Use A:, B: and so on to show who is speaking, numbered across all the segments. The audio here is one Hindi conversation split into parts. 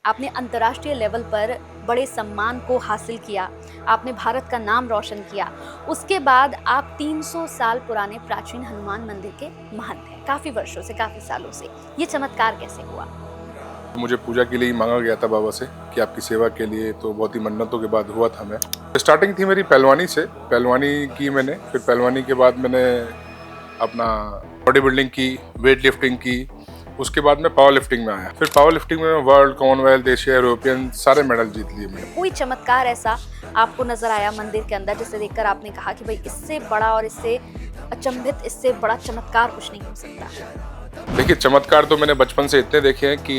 A: आपने अंतर्राष्ट्रीय लेवल पर बड़े सम्मान को हासिल किया, आपने भारत का नाम रोशन किया। उसके बाद आप 300 साल पुराने प्राचीन हनुमान मंदिर के महंत हैं, काफ़ी वर्षों से, काफ़ी सालों से। ये चमत्कार कैसे हुआ?
B: मुझे पूजा के लिए ही मांगा गया था बाबा से कि आपकी सेवा के लिए, तो बहुत ही मन्नतों के बाद हुआ था। मैं स्टार्टिंग थी मेरी पहलवानी से, पहलवानी की मैंने, फिर पहलवानी के बाद मैंने अपना बॉडी बिल्डिंग की, वेट लिफ्टिंग की, उसके बाद मैं पावर लिफ्टिंग में आया। फिर पावर लिफ्टिंग में वर्ल्ड, कॉमनवेल्थ, एशिया, यूरोपियन सारे मेडल जीत लिए मैंने।
A: कोई चमत्कार ऐसा आपको नजर आया मंदिर के अंदर जिसे देखकर आपने कहा कि भाई इससे बड़ा और इससे अचंभित, इससे बड़ा चमत्कार कुछ नहीं हो सकता?
B: देखिए, चमत्कार तो मैंने बचपन से इतने देखे हैं कि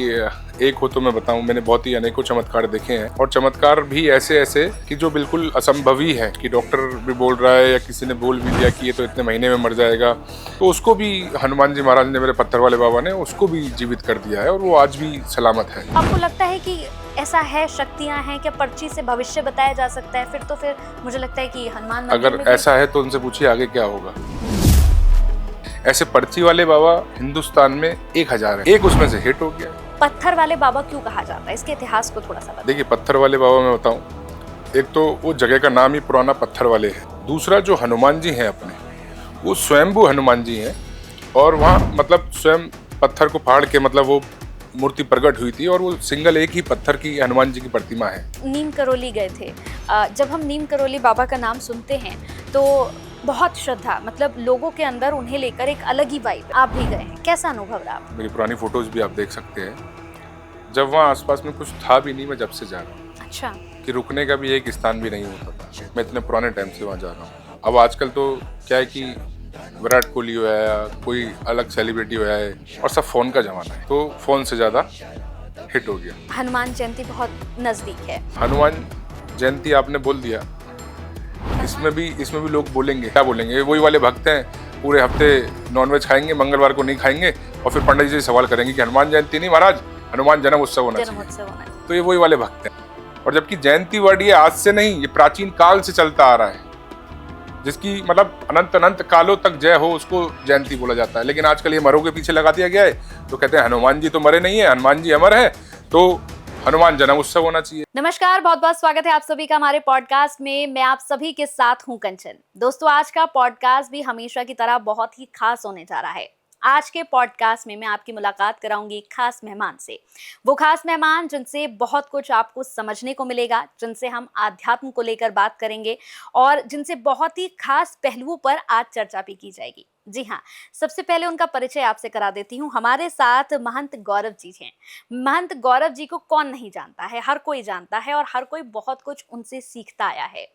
B: एक हो तो मैं बताऊं, मैंने बहुत ही अनेकों चमत्कार देखे हैं। और चमत्कार भी ऐसे ऐसे कि जो बिल्कुल असंभव ही है, कि डॉक्टर भी बोल रहा है या किसी ने बोल भी दिया कि ये तो इतने महीने में मर जाएगा, तो उसको भी हनुमान जी महाराज ने, मेरे पत्थर वाले बाबा ने, उसको भी जीवित कर दिया है और वो आज भी सलामत है।
A: आपको लगता है कि ऐसा है, शक्तियां हैं क्या, पर्ची से भविष्य बताया जा सकता है? फिर मुझे लगता है कि हनुमान मंदिर
B: अगर
A: में भी
B: ऐसा है तो उनसे पूछिए आगे क्या होगा। ऐसे पर्ची वाले बाबा हिंदुस्तान में 1000 है, एक उसमें से हिट हो गया।
A: पत्थर वाले बाबा क्यों कहा जाता है? इसके इतिहास को थोड़ा सा बताइए।
B: देखिए, पत्थर वाले बाबा मैं बताऊं, एक तो वो जगह का नाम ही पुराना पत्थर वाले है। दूसरा, जो हनुमान जी हैं अपने, वो स्वयंभू हनुमान जी हैं। और वहाँ मतलब स्वयं पत्थर को फाड़ के मतलब वो मूर्ति प्रकट हुई थी, और वो सिंगल एक ही पत्थर की हनुमान जी की प्रतिमा है।
A: नीम करोली गए थे। जब हम नीम करोली बाबा का नाम सुनते हैं तो बहुत श्रद्धा, मतलब लोगों के अंदर उन्हें लेकर एक अलग ही वाइब। आप भी गए हैं, कैसा अनुभव रहा?
B: मेरी पुरानी फोटोज भी आप देख सकते हैं। जब वहाँ आसपास में कुछ था भी नहीं, मैं जब से जा रहा हूँ।
A: अच्छा।
B: कि रुकने का भी एक स्थान भी नहीं होता था। मैं इतने पुराने टाइम से वहाँ जा रहा हूँ। अब आजकल तो क्या है कि विराट कोहली हुआ है या कोई अलग सेलिब्रिटी हुआ है, और सब फोन का जमाना है, तो फोन से ज्यादा हिट हो गया।
A: हनुमान जयंती बहुत नजदीक है।
B: हनुमान जयंती आपने बोल दिया, इसमें भी लोग बोलेंगे, क्या बोलेंगे, वही वाले भक्त हैं, पूरे हफ्ते नॉनवेज खाएंगे, मंगलवार को नहीं खाएंगे, और फिर पंडित जी से सवाल करेंगे कि हनुमान जयंती नहीं महाराज, हनुमान जन्म उत्सव होना चाहिए। तो ये वही वाले भक्त हैं। और जबकि जयंती वर्ड ये आज से नहीं, ये प्राचीन काल से चलता आ रहा है, जिसकी मतलब अनंत अनंत कालों तक जय हो, उसको जयंती बोला जाता है। लेकिन आजकल ये मरों के पीछे लगा दिया गया है, तो कहते हैं हनुमान जी तो मरे नहीं है, हनुमान जी अमर है, तो हनुमान जन्म उत्सव होना चाहिए।
A: नमस्कार, बहुत बहुत स्वागत है आप सभी का हमारे पॉडकास्ट में। मैं आप सभी के साथ हूं कंचन। दोस्तों, आज का पॉडकास्ट भी हमेशा की तरह बहुत ही खास होने जा रहा है। आज के पॉडकास्ट में मैं आपकी मुलाकात कराऊंगी एक खास मेहमान से। वो खास मेहमान जिनसे बहुत कुछ आपको समझने को मिलेगा, जिनसे हम आध्यात्म को लेकर बात करेंगे और जिनसे बहुत ही खास पहलुओं पर आज चर्चा भी की जाएगी। जी हाँ, सबसे पहले उनका परिचय आपसे करा देती हूँ। हमारे साथ महंत गौरव जी हैं। महंत गौरव जी को कौन नहीं जानता है, हर कोई जानता है और हर कोई बहुत कुछ उनसे सीखता आया है।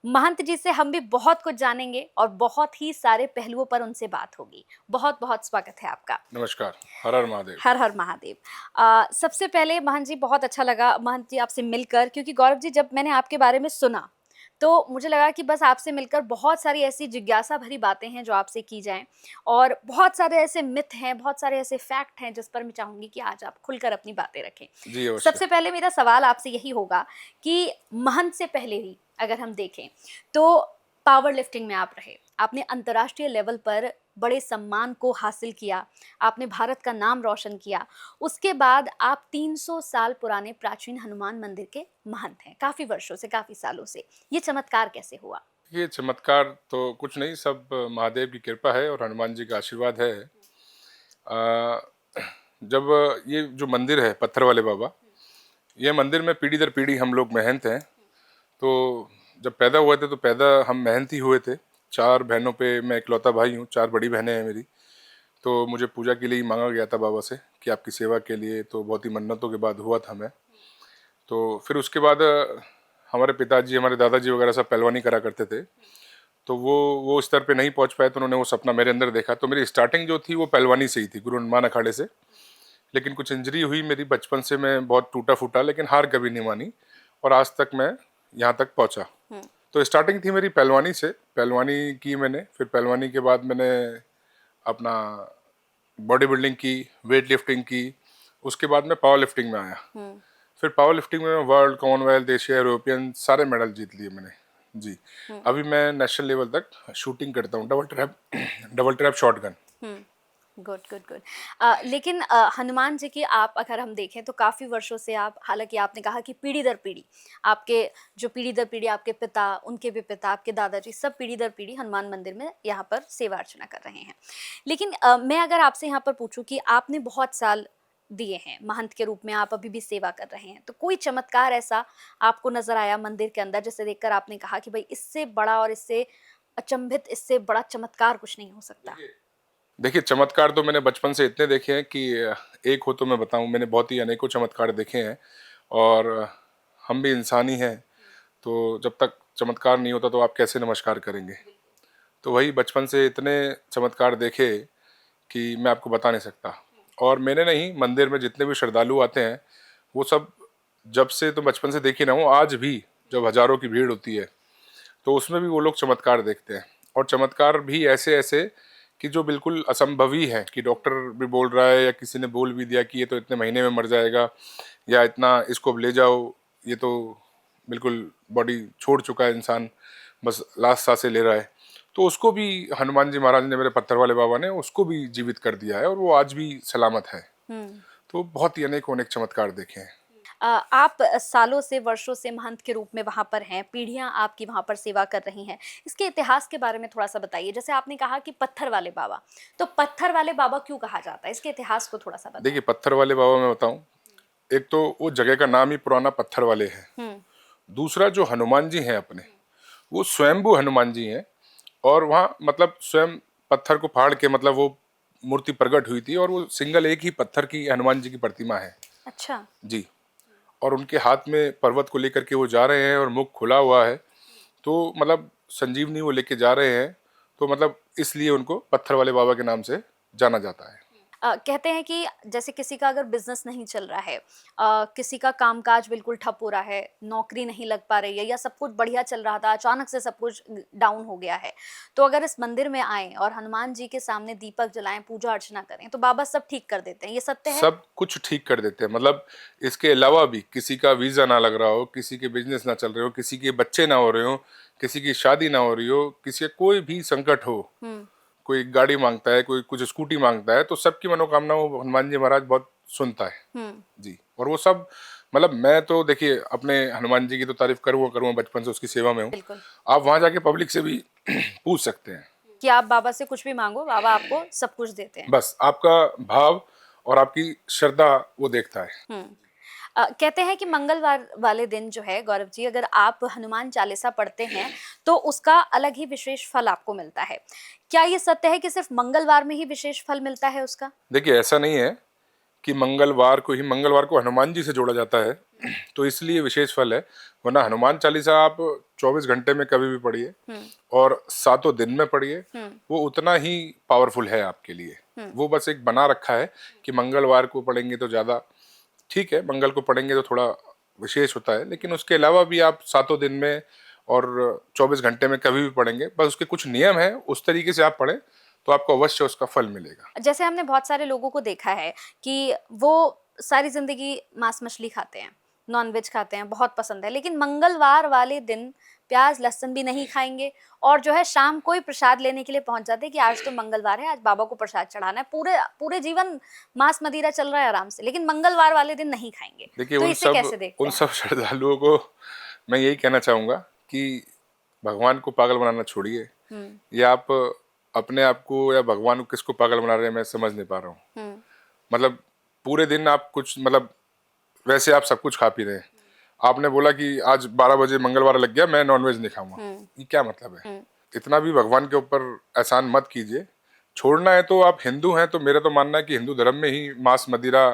A: महंत जी से हम भी बहुत कुछ जानेंगे और बहुत ही सारे पहलुओं पर उनसे बात होगी। बहुत बहुत स्वागत है आपका।
B: नमस्कार। हर हर महादेव।
A: हर हर महादेव। सबसे पहले महंत जी, बहुत अच्छा लगा महंत जी आपसे मिलकर, क्योंकि गौरव जी, जब मैंने आपके बारे में सुना तो मुझे लगा कि बस आपसे मिलकर बहुत सारी ऐसी जिज्ञासा भरी बातें हैं जो आपसे की जाएं, और बहुत सारे ऐसे मिथ हैं, बहुत सारे ऐसे फैक्ट हैं जिस पर मैं चाहूंगी कि आज आप खुलकर अपनी बातें रखें।
B: जी अवश्य।
A: सबसे पहले मेरा सवाल आपसे यही होगा कि महंत से पहले ही अगर हम देखें तो पावर लिफ्टिंग में आप रहे, आपने अंतर्राष्ट्रीय लेवल पर बड़े सम्मान को हासिल किया, आपने भारत का नाम रोशन किया। उसके बाद आप 300 साल पुराने प्राचीन हनुमान मंदिर के महंत हैं, काफ़ी वर्षों से, काफ़ी सालों से। ये चमत्कार कैसे हुआ?
B: ये चमत्कार तो कुछ नहीं, सब महादेव की कृपा है और हनुमान जी का आशीर्वाद है। आ, जब ये जो मंदिर है पत्थर वाले बाबा, ये मंदिर में पीढ़ी दर पीढ़ी हम लोग मेहनत हैं। तो जब पैदा हुए थे तो पैदा हम मेहनत ही हुए थे। 4 बहनों पे मैं इकलौता भाई हूँ, 4 बड़ी बहनें हैं मेरी। तो मुझे पूजा के लिए ही मांगा गया था बाबा से कि आपकी सेवा के लिए, तो बहुत ही मन्नतों के बाद हुआ था मैं। तो फिर उसके बाद हमारे पिताजी, हमारे दादाजी वगैरह सब पहलवानी करा करते थे, तो वो स्तर पे नहीं पहुंच पाए, तो उन्होंने वो सपना मेरे अंदर देखा। तो मेरी स्टार्टिंग जो थी वो पहलवानी से ही थी, गुरु हनुमान अखाड़े से। लेकिन कुछ इंजरी हुई मेरी बचपन से, मैं बहुत टूटा फूटा, लेकिन हार कभी नहीं मानी, और आज तक मैं यहाँ तक पहुँचा। तो स्टार्टिंग थी मेरी पहलवानी से, पहलवानी की मैंने, फिर पहलवानी के बाद मैंने अपना बॉडी बिल्डिंग की, वेट लिफ्टिंग की, उसके बाद मैं पावर लिफ्टिंग में आया। फिर पावर लिफ्टिंग में वर्ल्ड, कॉमनवेल्थ, एशिया, यूरोपियन सारे मेडल जीत लिए मैंने। जी। अभी मैं नेशनल लेवल तक शूटिंग करता हूँ, double trap shotgun.
A: Good good good. लेकिन हनुमान जी की आप अगर हम देखें तो काफ़ी वर्षों से आप, हालांकि आपने कहा कि पीढ़ी दर पीढ़ी आपके, जो पीढ़ी दर पीढ़ी आपके पिता, उनके भी पिता, आपके दादाजी, सब पीढ़ी दर पीढ़ी हनुमान मंदिर में यहाँ पर सेवा अर्चना कर रहे हैं। लेकिन मैं अगर आपसे यहाँ पर पूछूं कि आपने बहुत साल दिए हैं महंत के रूप में, आप अभी भी सेवा कर रहे हैं, तो कोई चमत्कार ऐसा आपको नजर आया मंदिर के अंदर जिसे देखकर आपने कहा कि भाई इससे बड़ा और इससे अचंभित, इससे बड़ा चमत्कार कुछ नहीं हो सकता?
B: देखिए, चमत्कार तो मैंने बचपन से इतने देखे हैं कि एक हो तो मैं बताऊं, मैंने बहुत ही अनेकों चमत्कार देखे हैं। और हम भी इंसान ही हैं, तो जब तक चमत्कार नहीं होता तो आप कैसे नमस्कार करेंगे। तो वही बचपन से इतने चमत्कार देखे कि मैं आपको बता नहीं सकता। और मैंने नहीं, मंदिर में जितने भी श्रद्धालु आते हैं वो सब, जब से तो बचपन से देख ही रहा हूँ, आज भी जब हजारों की भीड़ होती है तो उसमें भी वो लोग चमत्कार देखते हैं। और चमत्कार भी ऐसे ऐसे कि जो बिल्कुल असंभव ही है, कि डॉक्टर भी बोल रहा है या किसी ने बोल भी दिया कि ये तो इतने महीने में मर जाएगा, या इतना इसको अब ले जाओ, ये तो बिल्कुल बॉडी छोड़ चुका है इंसान, बस लास्ट सांसें ले रहा है। तो उसको भी हनुमान जी महाराज ने, मेरे पत्थर वाले बाबा ने, उसको भी जीवित कर दिया है और वो आज भी सलामत है। तो बहुत ही अनेक अनेक चमत्कार देखे हैं।
A: आप सालों से, वर्षों से महंत के रूप में वहां पर हैं, पीढ़ियां आपकी वहां पर सेवा कर रही हैं। इसके इतिहास के बारे में थोड़ा सा बताइए। जैसे आपने कहा कि पत्थर वाले बाबा, तो पत्थर वाले बाबा क्यों कहा जाता है, इसके इतिहास को थोड़ा सा बताइए।
B: देखिए, पत्थर वाले बाबा मैं बताऊं, एक तो वो जगह का नाम ही पुराना पत्थर वाले है। दूसरा, जो हनुमान जी हैं अपने, वो स्वयंभू हनुमान जी हैं। और वहाँ मतलब स्वयं पत्थर को फाड़ के, मतलब वो मूर्ति प्रकट हुई थी, और वो सिंगल एक ही पत्थर की हनुमान जी की प्रतिमा है।
A: अच्छा
B: जी। और उनके हाथ में पर्वत को लेकर के वो जा रहे हैं और मुख खुला हुआ है, तो मतलब संजीवनी वो लेके जा रहे हैं। तो मतलब इसलिए उनको पत्थर वाले बाबा के नाम से जाना जाता है।
A: कहते हैं कि जैसे किसी का अगर बिजनेस नहीं चल रहा है, किसी का कामकाज बिल्कुल ठप हो रहा है, नौकरी नहीं लग पा रही है, या सब कुछ बढ़िया चल रहा था, अचानक से सब कुछ डाउन हो गया है, तो अगर इस मंदिर में आए और हनुमान जी के सामने दीपक जलाएं, पूजा अर्चना करें, तो बाबा सब ठीक कर देते हैं। ये सत्य है?
B: सब कुछ ठीक कर देते हैं। मतलब इसके अलावा भी किसी का वीजा ना लग रहा हो, किसी के बिजनेस ना चल रहे हो, किसी के बच्चे ना हो रहे हो, किसी की शादी ना हो रही हो, किसी का कोई भी संकट हो, कोई गाड़ी मांगता है, कोई कुछ स्कूटी मांगता है, तो सबकी मनोकामना वो हनुमान जी महाराज बहुत सुनता है। जी। और वो सब, मतलब मैं तो देखिए अपने हनुमान जी की तो तारीफ करूँगा, बचपन से उसकी सेवा में हूँ।
A: बिल्कुल।
B: आप वहाँ जाके पब्लिक से भी पूछ सकते हैं
A: कि आप बाबा से कुछ भी मांगो, बाबा आपको सब कुछ देते हैं।
B: बस आपका भाव और आपकी श्रद्धा वो देखता है।
A: कहते हैं कि मंगलवार वाले दिन जो है गौरव जी, अगर आप हनुमान चालीसा पढ़ते हैं तो उसका अलग ही विशेष फल आपको मिलता है। क्या ये सत्य है कि सिर्फ मंगलवार में ही विशेष फल मिलता है उसका?
B: देखिए, ऐसा नहीं है कि मंगलवार को हनुमान जी से जोड़ा जाता है तो इसलिए विशेष फल है। वरना हनुमान चालीसा आप 24 घंटे में कभी भी पढ़िए और सातों दिन में पढ़िए, वो उतना ही पावरफुल है आपके लिए। वो बस एक बना रखा है कि मंगलवार को पढ़ेंगे तो ज़्यादा ठीक है, मंगल को पढ़ेंगे तो थोड़ा विशेष होता है, लेकिन उसके अलावा भी आप सातों दिन में और 24 घंटे में कभी भी पढ़ेंगे, बस उसके कुछ नियम है, उस तरीके से आप पढ़ें तो आपको अवश्य उसका फल मिलेगा।
A: जैसे हमने बहुत सारे लोगों को देखा है कि वो सारी जिंदगी मांस मछली खाते हैं, नॉनवेज खाते हैं, बहुत पसंद है, लेकिन मंगलवार वाले दिन प्याज लहसुन भी नहीं खाएंगे, और जो है शाम को ही प्रसाद लेने के लिए पहुंच जाते हैं कि आज तो मंगलवार है, आज बाबा को प्रसाद चढ़ाना है। पूरे पूरे जीवन मांस मदिरा चल रहा है आराम से, लेकिन मंगलवार वाले दिन नहीं खाएंगे।
B: देखिए,
A: तो इसे कैसे देखते
B: उन
A: हैं?
B: सब श्रद्धालुओं को मैं यही कहना चाहूंगा कि भगवान को पागल बनाना छोड़िए। या आप अपने आप को या भगवान को किसको पागल बना रहे हैं, मैं समझ नहीं पा रहा हूँ। मतलब पूरे दिन आप कुछ, मतलब वैसे आप सब कुछ खा पी रहे हैं, आपने बोला कि आज 12 बजे मंगलवार लग गया, मैं नॉनवेज नहीं खाऊंगा, ये क्या मतलब है? इतना भी भगवान के ऊपर एहसान मत कीजिए। छोड़ना है तो आप हिंदू हैं, तो मेरा तो मानना है कि हिंदू धर्म में ही मांस मदिरा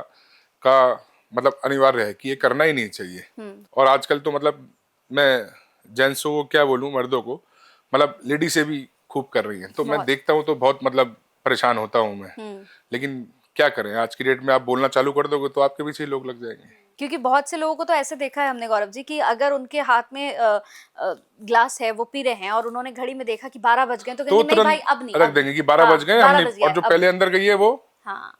B: का मतलब अनिवार्य है कि ये करना ही नहीं चाहिए। और आजकल तो मतलब मैं जेंट्सों को क्या बोलूं, मर्दों को, मतलब लेडी से भी खूब कर रही हैं, तो मैं देखता हूँ तो बहुत मतलब परेशान होता हूँ मैं। लेकिन क्या करें, आज की डेट में आप बोलना चालू कर दोगे तो आपके पीछे ही लोग लग जाएंगे।
A: क्योंकि बहुत से लोगों को तो ऐसे देखा है हमने गौरव जी कि अगर उनके हाथ में ग्लास है, वो पी रहे हैं और उन्होंने घड़ी में देखा कि 12 बज गए, तो कहेंगे नहीं भाई अब नहीं,
B: रख देंगे कि 12 बज गए, हम नहीं। और जो पहले अंदर गई है वो,
A: हाँ,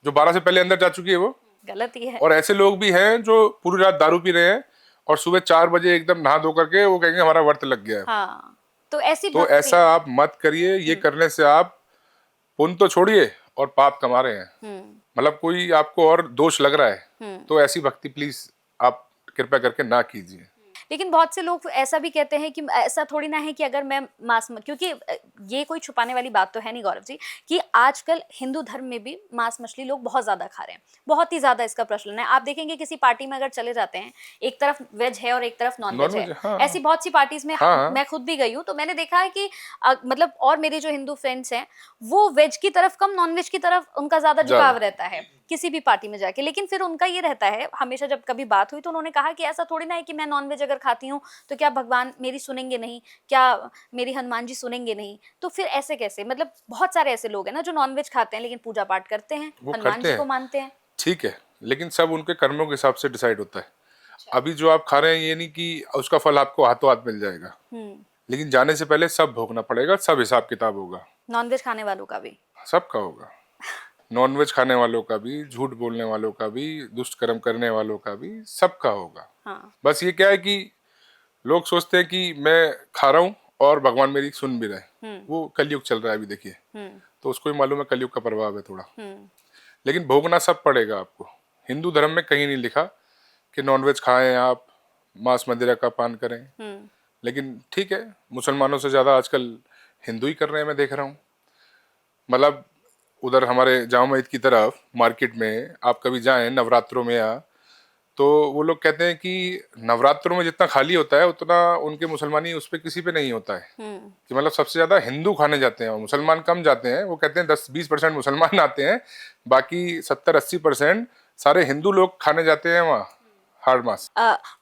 B: जो 12 से पहले अंदर जा चुकी है वो
A: गलत ही है।
B: और ऐसे लोग भी हैं जो पूरी रात दारू पी रहे हैं और सुबह 4 बजे एकदम नहा धो करके वो कहेंगे हमारा व्रत लग गया है।
A: हाँ, तो
B: ऐसा आप मत करिए। ये करने से आप पुण्य तो छोड़िए, और पाप कमा रहे हैं, मतलब कोई आपको और दोष लग रहा है, तो ऐसी भक्ति प्लीज आप कृपया करके ना कीजिए।
A: लेकिन बहुत से लोग ऐसा भी कहते हैं कि ऐसा थोड़ी ना है कि अगर मैं क्योंकि ये कोई छुपाने वाली बात तो है नहीं गौरव जी कि आजकल हिंदू धर्म में भी मांस मछली लोग बहुत ज्यादा खा रहे हैं, बहुत ही ज्यादा इसका प्रचलन है। आप देखेंगे किसी पार्टी में अगर चले जाते हैं, एक तरफ वेज है और एक तरफ नॉन वेज है।
B: हाँ,
A: ऐसी बहुत सी पार्टीज में
B: हाँ,
A: मैं खुद भी गई हूँ, तो मैंने देखा है कि मतलब और मेरे जो हिंदू फ्रेंड्स हैं वो वेज की तरफ कम, नॉन वेज की तरफ उनका ज्यादा झुकाव रहता है किसी भी पार्टी में जाके। लेकिन फिर उनका ये रहता है, हमेशा जब कभी बात हुई तो उन्होंने कहा कि ऐसा थोड़ी ना है कि मैं नॉनवेज अगर खाती हूँ तो क्या भगवान मेरी सुनेंगे नहीं, क्या मेरी हनुमान जी सुनेंगे नहीं? तो फिर ऐसे कैसे? मतलब बहुत सारे ऐसे लोग हैं ना जो नॉनवेज खाते हैं लेकिन पूजा पाठ करते हैं, हनुमान जी को मानते हैं।
B: ठीक है, लेकिन सब उनके कर्मों के हिसाब से डिसाइड होता है। अभी जो आप खा रहे हैं ये नहीं कि उसका फल आपको हाथों हाथ मिल जाएगा, लेकिन जाने से पहले सब भोगना पड़ेगा, सब हिसाब किताब होगा।
A: नॉनवेज खाने वालों का भी
B: सबका होगा, नॉनवेज खाने वालों का भी, झूठ बोलने वालों का भी, दुष्ट कर्म करने वालों का भी, सबका होगा।
A: हाँ।
B: बस ये क्या है कि लोग सोचते हैं कि मैं खा रहा हूँ और भगवान मेरी सुन भी रहे। वो कलयुग चल रहा है अभी, देखिए, तो उसको ही मालूम है कलयुग का प्रभाव है थोड़ा। लेकिन भोगना सब पड़ेगा आपको। हिंदू धर्म में कहीं नहीं लिखा कि नॉनवेज खाएं आप, मांस मदिरा का पान करें। लेकिन ठीक है, मुसलमानों से ज्यादा आजकल हिंदू ही कर रहे हैं, मैं देख रहा हूँ। मतलब उधर हमारे जामा मस्जिद की तरफ मार्केट में आप कभी जाएं नवरात्रों में, या तो वो लोग कहते हैं कि नवरात्रों में जितना खाली होता है उतना उनके मुसलमानी उस पर किसी पे नहीं होता है। कि मतलब सबसे ज्यादा हिंदू खाने जाते हैं, मुसलमान कम जाते हैं। वो कहते हैं 10-20% मुसलमान आते हैं, बाकी 70-80% सारे हिंदू लोग खाने जाते हैं वहाँ हाड़ मास।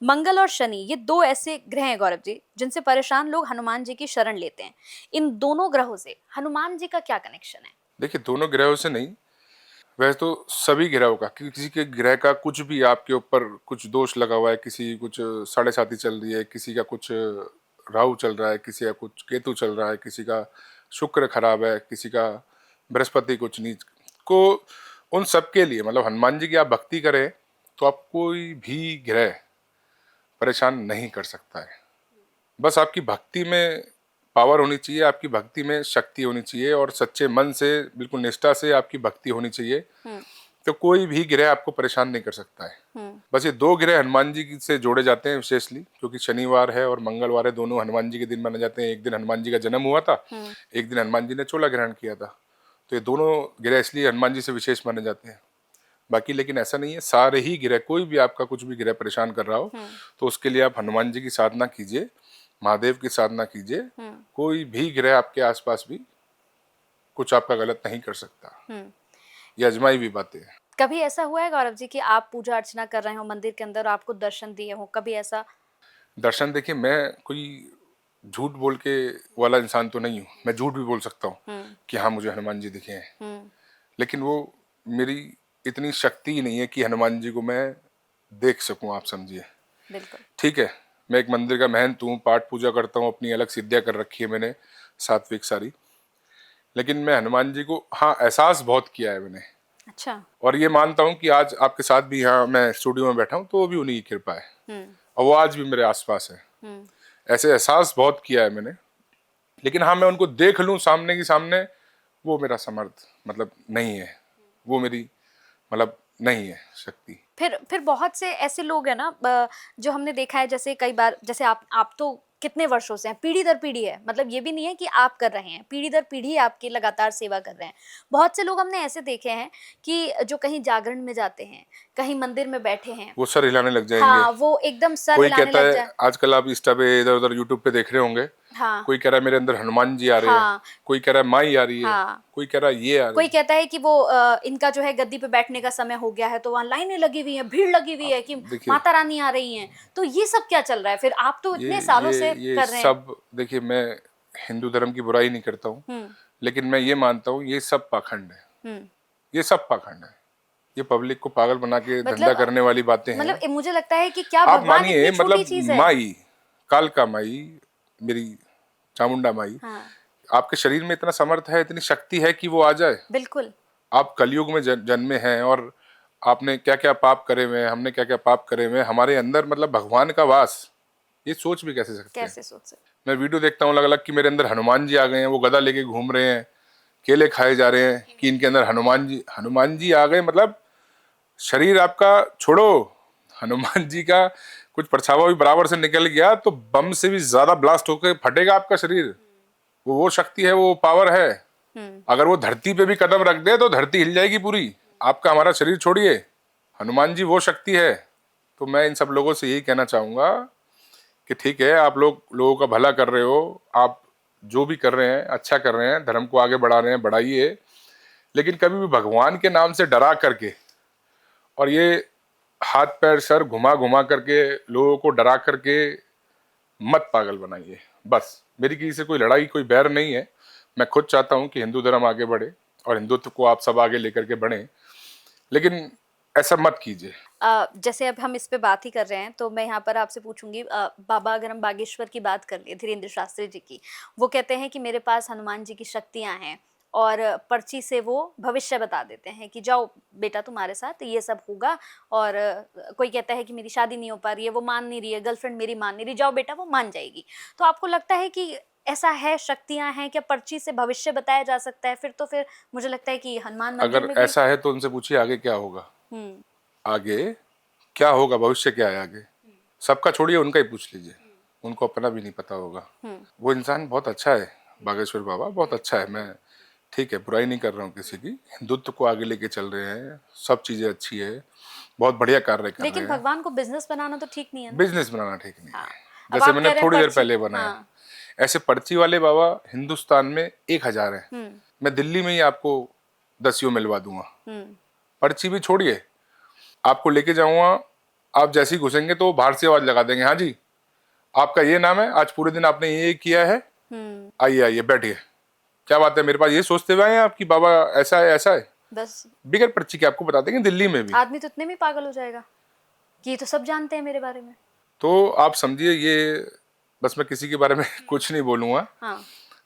A: मंगल और शनि ये दो ऐसे ग्रह हैं गौरव जी जिनसे परेशान लोग हनुमान जी की शरण लेते हैं। इन दोनों ग्रहों से हनुमान जी का क्या कनेक्शन है?
B: देखिए, दोनों ग्रहों से नहीं, वैसे तो सभी ग्रहों का, किसी के ग्रह का कुछ भी आपके ऊपर कुछ दोष लगा हुआ है, किसी कुछ 7.5 चल रही है, किसी का कुछ राहु चल रहा है, किसी का कुछ केतु चल रहा है, किसी का शुक्र खराब है, किसी का बृहस्पति कुछ नीच को, उन सब के लिए मतलब हनुमान जी की आप भक्ति करें तो आप कोई भी ग्रह परेशान नहीं कर सकता है। बस आपकी भक्ति में पावर होनी चाहिए, आपकी भक्ति में शक्ति होनी चाहिए, और सच्चे मन से बिल्कुल निष्ठा से आपकी भक्ति होनी चाहिए, तो कोई भी ग्रह आपको परेशान नहीं कर सकता है। बस ये 2 ग्रह हनुमान जी से जोड़े जाते हैं विशेषली, क्योंकि शनिवार है और मंगलवार है, दोनों हनुमान जी के दिन माने जाते हैं। एक दिन हनुमान जी का जन्म हुआ था, एक दिन हनुमान जी ने चोला ग्रहण किया था, तो ये दोनों ग्रह इसलिए हनुमान जी से विशेष माने जाते हैं। बाकी लेकिन ऐसा नहीं है, सारे ही ग्रह, कोई भी आपका कुछ भी ग्रह परेशान कर रहा हो तो उसके लिए आप हनुमान जी की साधना कीजिए, महादेव की साधना कीजिए। कोई भी ग्रह आपके आसपास भी कुछ आपका गलत नहीं कर सकता। ये अजमाई भी बातें हैं।
A: कभी ऐसा हुआ है गौरव जी कि आप पूजा अर्चना कर रहे हो मंदिर के अंदर, आपको दर्शन दिए हो? कभी ऐसा?
B: दर्शन, देखिए, मैं कोई झूठ बोल के वाला इंसान तो नहीं हूँ। मैं झूठ भी बोल सकता हूँ कि हाँ मुझे हनुमान जी दिखे हैं, लेकिन वो मेरी इतनी शक्ति ही नहीं है कि हनुमान जी को मैं देख सकूं, आप समझिए।
A: बिल्कुल
B: ठीक है, मैं एक मंदिर का महंत हूँ, पाठ पूजा करता हूँ, अपनी अलग सिद्धियां कर रखी है मैंने, सात्विक सारी, लेकिन मैं हनुमान जी को हाँ एहसास बहुत किया है मैंने।
A: अच्छा।
B: और ये मानता हूँ कि आज आपके साथ भी यहाँ मैं स्टूडियो में बैठा हूँ तो वो भी उन्हीं की कृपा है, और वो आज भी मेरे आसपास है। ऐसे एहसास बहुत किया है मैंने, लेकिन हाँ मैं उनको देख लूँ सामने की सामने, वो मेरा समर्थ मतलब नहीं है, वो मेरी मतलब नहीं है शक्ति।
A: फिर बहुत से ऐसे लोग हैं ना जो हमने देखा है, जैसे कई बार, जैसे आप तो कितने वर्षों से हैं, पीढ़ी दर पीढ़ी है, मतलब ये भी नहीं है कि आप कर रहे हैं, पीढ़ी दर पीढ़ी आपकी लगातार सेवा कर रहे हैं। बहुत से लोग हमने ऐसे देखे हैं कि जो कहीं जागरण में जाते हैं, कहीं मंदिर में बैठे हैं,
B: वो सर हिलाने लग जाएंगे।
A: हाँ, वो एकदम सर
B: कोई
A: हिलाने
B: कहता
A: लग
B: है,
A: जाए।
B: आजकल आप इंस्टा पे इधर उधर यूट्यूब पे देख रहे होंगे,
A: हाँ,
B: कोई कह रहा है मेरे अंदर हनुमान जी आ रहे हैं, कोई कह रहा है माई आ रही है, कोई कह रहा है ये आ रही
A: कोई
B: है,
A: कहता है कि वो इनका जो है गद्दी पे बैठने का समय हो गया है, तो वहां लाइनें लगी हुई हैं, भीड़ लगी हुई है कि माता रानी आ रही हैं। तो ये सब क्या चल रहा है? फिर आप तो इतने सालों से कर रहे हैं।
B: सब देखिए, मैं हिंदू धर्म की बुराई नहीं करता हूँ, लेकिन मैं ये मानता हूँ ये सब पाखंड है, ये सब पाखंड है, ये पब्लिक को पागल बना के धंधा करने वाली बातें हैं।
A: मतलब मुझे लगता है कि क्या
B: आप
A: भगवान
B: मानिए,
A: इतनी छोटी चीज है?
B: माई, कालका माई, मेरी चामुंडा माई, आपके शरीर में इतना समर्थ है, इतनी शक्ति है कि वो आ जाए।
A: बिल्कुल।
B: आप कलयुग में जन्मे हैं, और आपने क्या क्या पाप करे हुए हैं, हमने क्या क्या पाप करे हुए हैं, हमारे अंदर मतलब भगवान का वास, ये सोच भी कैसे सकते हैं?
A: कैसे सोच सकते?
B: मैं वीडियो देखता हूँ अलग अलग कि मेरे अंदर हनुमान जी आ गए हैं, वो गदा लेके घूम रहे हैं, केले खाए जा रहे हैं कि इनके अंदर हनुमान जी आ गए, मतलब शरीर आपका छोड़ो, हनुमान जी का कुछ परछावा भी बराबर से निकल गया तो बम से भी ज्यादा ब्लास्ट होकर फटेगा आपका शरीर। वो शक्ति है, वो पावर है। अगर वो धरती पे भी कदम रख दे तो धरती हिल जाएगी पूरी। आपका हमारा शरीर छोड़िए, हनुमान जी वो शक्ति है। तो मैं इन सब लोगों से यही कहना चाहूंगा कि ठीक है, आप लोगों का भला कर रहे हो, आप जो भी कर रहे हैं अच्छा कर रहे हैं, धर्म को आगे बढ़ा रहे हैं, बढ़ाइए, लेकिन कभी भी भगवान के नाम से डरा करके और ये हाथ पैर सर घुमा घुमा करके लोगों को डरा करके मत पागल बनाइए। बस मेरी किसी से कोई लड़ाई, कोई बैर नहीं है। मैं खुद चाहता हूं कि हिंदू धर्म आगे बढ़े और हिंदुत्व को आप सब आगे लेकर के बढ़े, लेकिन ऐसा मत कीजिए।
A: जैसे अब हम इस पे बात ही कर रहे हैं तो मैं यहाँ पर आपसे पूछूंगी, बाबा अगर हम बागेश्वर की बात कर ले, धीरेन्द्र शास्त्री जी की, वो कहते हैं कि मेरे पास हनुमान जी की शक्तियां हैं और पर्ची से वो भविष्य बता देते हैं कि जाओ बेटा तुम्हारे साथ ये सब होगा। और कोई कहता है कि मेरी शादी नहीं हो पा रही है, वो मान नहीं रही है, गर्लफ्रेंड मेरी मान नहीं रही, जाओ बेटा वो मान जाएगी। तो आपको लगता है कि ऐसा है, शक्तियां हैं क्या, पर्ची से भविष्य बताया जा सकता है? फिर मुझे लगता है कि हनुमान मंदिर
B: अगर
A: में भी
B: ऐसा है तो उनसे पूछिए आगे क्या होगा।
A: हम्म
B: आगे क्या होगा, भविष्य क्या है आगे, सबका छोड़िए, उनका ही पूछ लीजिए, उनको अपना भी नहीं पता होगा। वो इंसान बहुत अच्छा है, बागेश्वर बाबा बहुत अच्छा है। मैं ठीक है, बुराई नहीं कर रहा हूँ किसी की, हिंदुत्व को आगे लेके चल रहे हैं, सब चीजें अच्छी है, बहुत बढ़िया कार्य कर रहे
A: लेकिन
B: हैं।
A: भगवान को बिजनेस बनाना तो ठीक नहीं है ना?
B: बिजनेस बनाना ठीक नहीं
A: हाँ।
B: है,
A: अब
B: जैसे
A: आप
B: मैंने
A: कह रहे हैं
B: थोड़ी देर
A: पर्ची,
B: पहले बनाया।
A: हाँ।
B: ऐसे पर्ची वाले बाबा हिंदुस्तान में 1000 है। मैं दिल्ली में ही आपको 10 मिलवा दूंगा। पर्ची भी छोड़िए, आपको लेके जाऊंगा, आप जैसे ही घुसेंगे तो बाहर से आवाज लगा देंगे, हाँ जी आपका ये नाम है, आज पूरे दिन आपने ये किया है, आइए आइए बैठिए, क्या बात है, मेरे पास ये सोचते हुए आए हैं आपकी बाबा ऐसा है ऐसा है।
A: बस
B: बिगर पर्ची के आपको बता देंगे दिल्ली में भी।
A: आदमी तो इतने में पागल हो जाएगा कि ये तो सब जानते हैं मेरे बारे में।
B: तो आप समझिए, ये बस मैं किसी के बारे में कुछ नहीं बोलूंगा।
A: हाँ।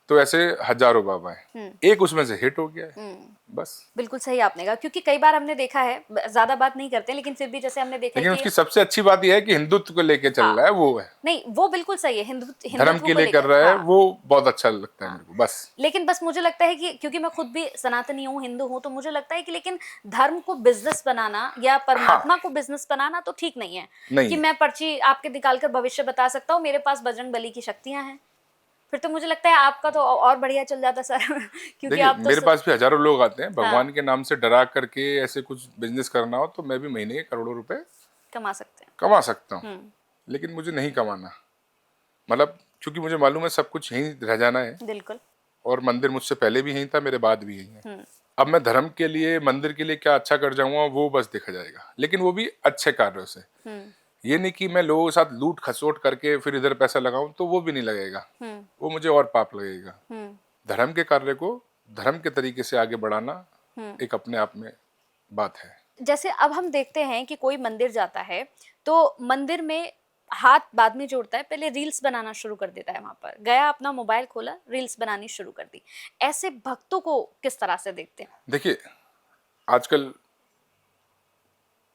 B: तो ऐसे हजारों बाबा हैं, एक उसमें से हिट हो गया है, बस।
A: बिल्कुल सही आपने कहा, क्योंकि कई बार हमने देखा है, ज्यादा बात नहीं करते लेकिन फिर भी जैसे हमने देखा है
B: लेकिन
A: कि
B: उसकी सबसे अच्छी बात यह है कि हिंदुत्व को लेके चल रहा है, वो है,
A: नहीं वो बिल्कुल सही है,
B: धर्म के लिए कर रहा है, वो बहुत अच्छा लगता है मेरे को, बस।
A: लेकिन बस मुझे लगता है कि क्योंकि मैं खुद भी सनातनी हूँ, हिंदू हूँ, तो मुझे लगता है कि लेकिन धर्म को बिजनेस बनाना या परमात्मा को बिजनेस बनाना तो ठीक नहीं है। कि मैं पर्ची आपके निकाल कर भविष्य बता सकता हूँ, मेरे पास बजरंग बली की शक्तियां हैं, फिर तो मुझे लगता है आपका तो और बढ़िया चल जाता सर। क्योंकि आप तो
B: मेरे पास भी हजारों लोग आते हैं, भगवान के नाम से डरा करके ऐसे कुछ बिजनेस करना हो तो मैं भी महीने के करोड़ों रुपए
A: कमा सकते हैं,
B: कमा सकता हूँ। लेकिन मुझे नहीं कमाना, मतलब क्योंकि मुझे मालूम है सब कुछ यहीं रह जाना है।
A: बिल्कुल।
B: और मंदिर मुझसे पहले भी यहीं था, मेरे बाद भी यहीं है। अब मैं धर्म के लिए, मंदिर के लिए क्या अच्छा कर जाऊंगा वो बस देखा जाएगा, लेकिन वो भी अच्छे कार्यों से। ये नहीं कि मैं लोगों के साथ लूट खसोट करके फिर इधर पैसा लगाऊं, तो वो भी नहीं लगेगा, वो मुझे और पाप लगेगा। धर्म के कार्य को धर्म के तरीके से आगे बढ़ाना एक अपने आप में बात है।
A: जैसे अब हम देखते हैं कि कोई मंदिर जाता है तो मंदिर में हाथ बाद में जोड़ता है, पहले रील्स बनाना शुरू कर देता है, वहां पर गया, अपना मोबाइल खोला, रील्स बनानी शुरू कर दी। ऐसे भक्तों को किस तरह से देखते हैं?
B: देखिए, आजकल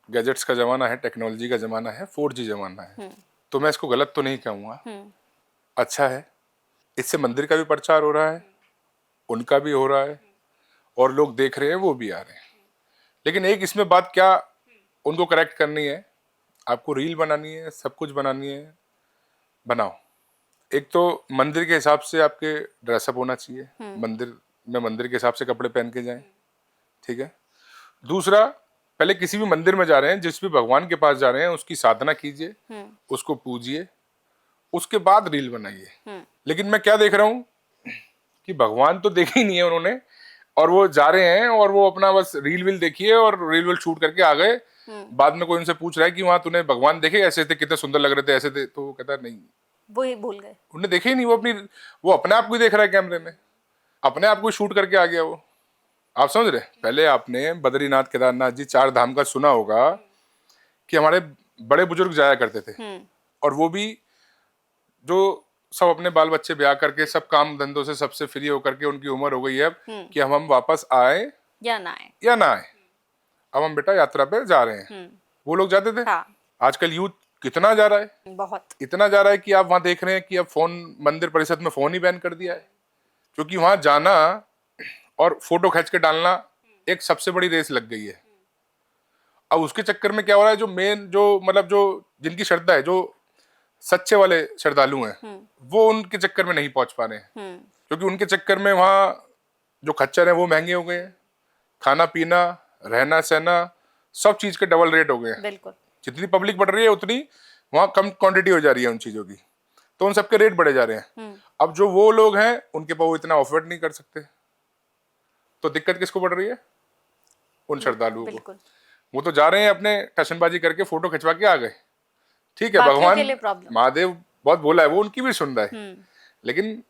B: गैजेट्स का जमाना है, टेक्नोलॉजी का जमाना है, 4G जमाना है, तो मैं इसको गलत तो नहीं कहूँगा, अच्छा है। इससे मंदिर का भी प्रचार हो रहा है, उनका भी हो रहा है, और लोग देख रहे हैं, वो भी आ रहे हैं। लेकिन एक इसमें बात क्या उनको करेक्ट करनी है, आपको रील बनानी है, सब कुछ बनानी है, बनाओ। एक तो मंदिर के हिसाब से आपके ड्रेसअप होना चाहिए, मंदिर में मंदिर के हिसाब से कपड़े पहन के जाएं, ठीक है। दूसरा, पहले किसी भी मंदिर में जा रहे हैं, जिस भी भगवान के पास जा रहे हैं, उसकी साधना कीजिए, उसको पूजिए, उसके बाद रील बनाइए। लेकिन मैं क्या देख रहा हूं कि भगवान तो देखे ही नहीं है उन्होंने, और वो जा रहे हैं और वो अपना बस रील विल देखिए और रील विल शूट करके आ गए। बाद में कोई उनसे पूछ रहा है कि वहां तूने भगवान देखे, ऐसे थे, कितने सुंदर लग रहे थे, ऐसे थे, तो वो कहता है नहीं,
A: वो ही भूल गए,
B: उन्हें देखे ही नहीं, वो अपने आप को ही देख रहा है कैमरे में, अपने आप को शूट करके आ गया वो। आप समझ रहे? पहले आपने बद्रीनाथ, केदारनाथ जी, 4 धाम का सुना होगा कि हमारे बड़े बुजुर्ग जाया करते थे, और वो भी जो सब अपने बाल बच्चे ब्याह करके सब काम धंधों से सबसे फ्री होकर के उनकी उम्र हो गई है अब कि हम वापस आए
A: या ना आए,
B: अब हम बेटा यात्रा पे जा रहे हैं। वो लोग जाते थे।
A: हाँ।
B: आजकल यूथ कितना जा रहा है,
A: बहुत,
B: इतना जा रहा है कि आप वहां देख रहे हैं कि अब फोन, मंदिर परिषद में फोन ही बैन कर दिया है, क्योंकि वहां जाना और फोटो खींच के डालना एक सबसे बड़ी रेस लग गई है। अब उसके चक्कर में क्या हो रहा है, जो मेन जो मतलब जो जिनकी श्रद्धा है, जो सच्चे वाले श्रद्धालु हैं, वो उनके चक्कर में नहीं पहुंच पा रहे हैं, क्योंकि उनके चक्कर में वहाँ जो खच्चर है वो महंगे हो गए हैं, खाना पीना रहना सहना सब चीज के डबल रेट हो गए हैं।
A: बिल्कुल।
B: जितनी पब्लिक बढ़ रही है उतनी वहाँ कम क्वांटिटी हो जा रही है उन चीजों की, तो उन सबके रेट बढ़े जा रहे हैं। अब जो वो लोग हैं उनके पास वो इतना अफोर्ड नहीं कर सकते, तो दिक्कत किसको पड़ रही है? उन श्रद्धालुओं को। वो तो जा रहे हैं अपने टशनबाजी करके फोटो खिंचवा के आ गए, ठीक है, भगवान महादेव बहुत बोला है, वो उनकी भी सुन रहा है, लेकिन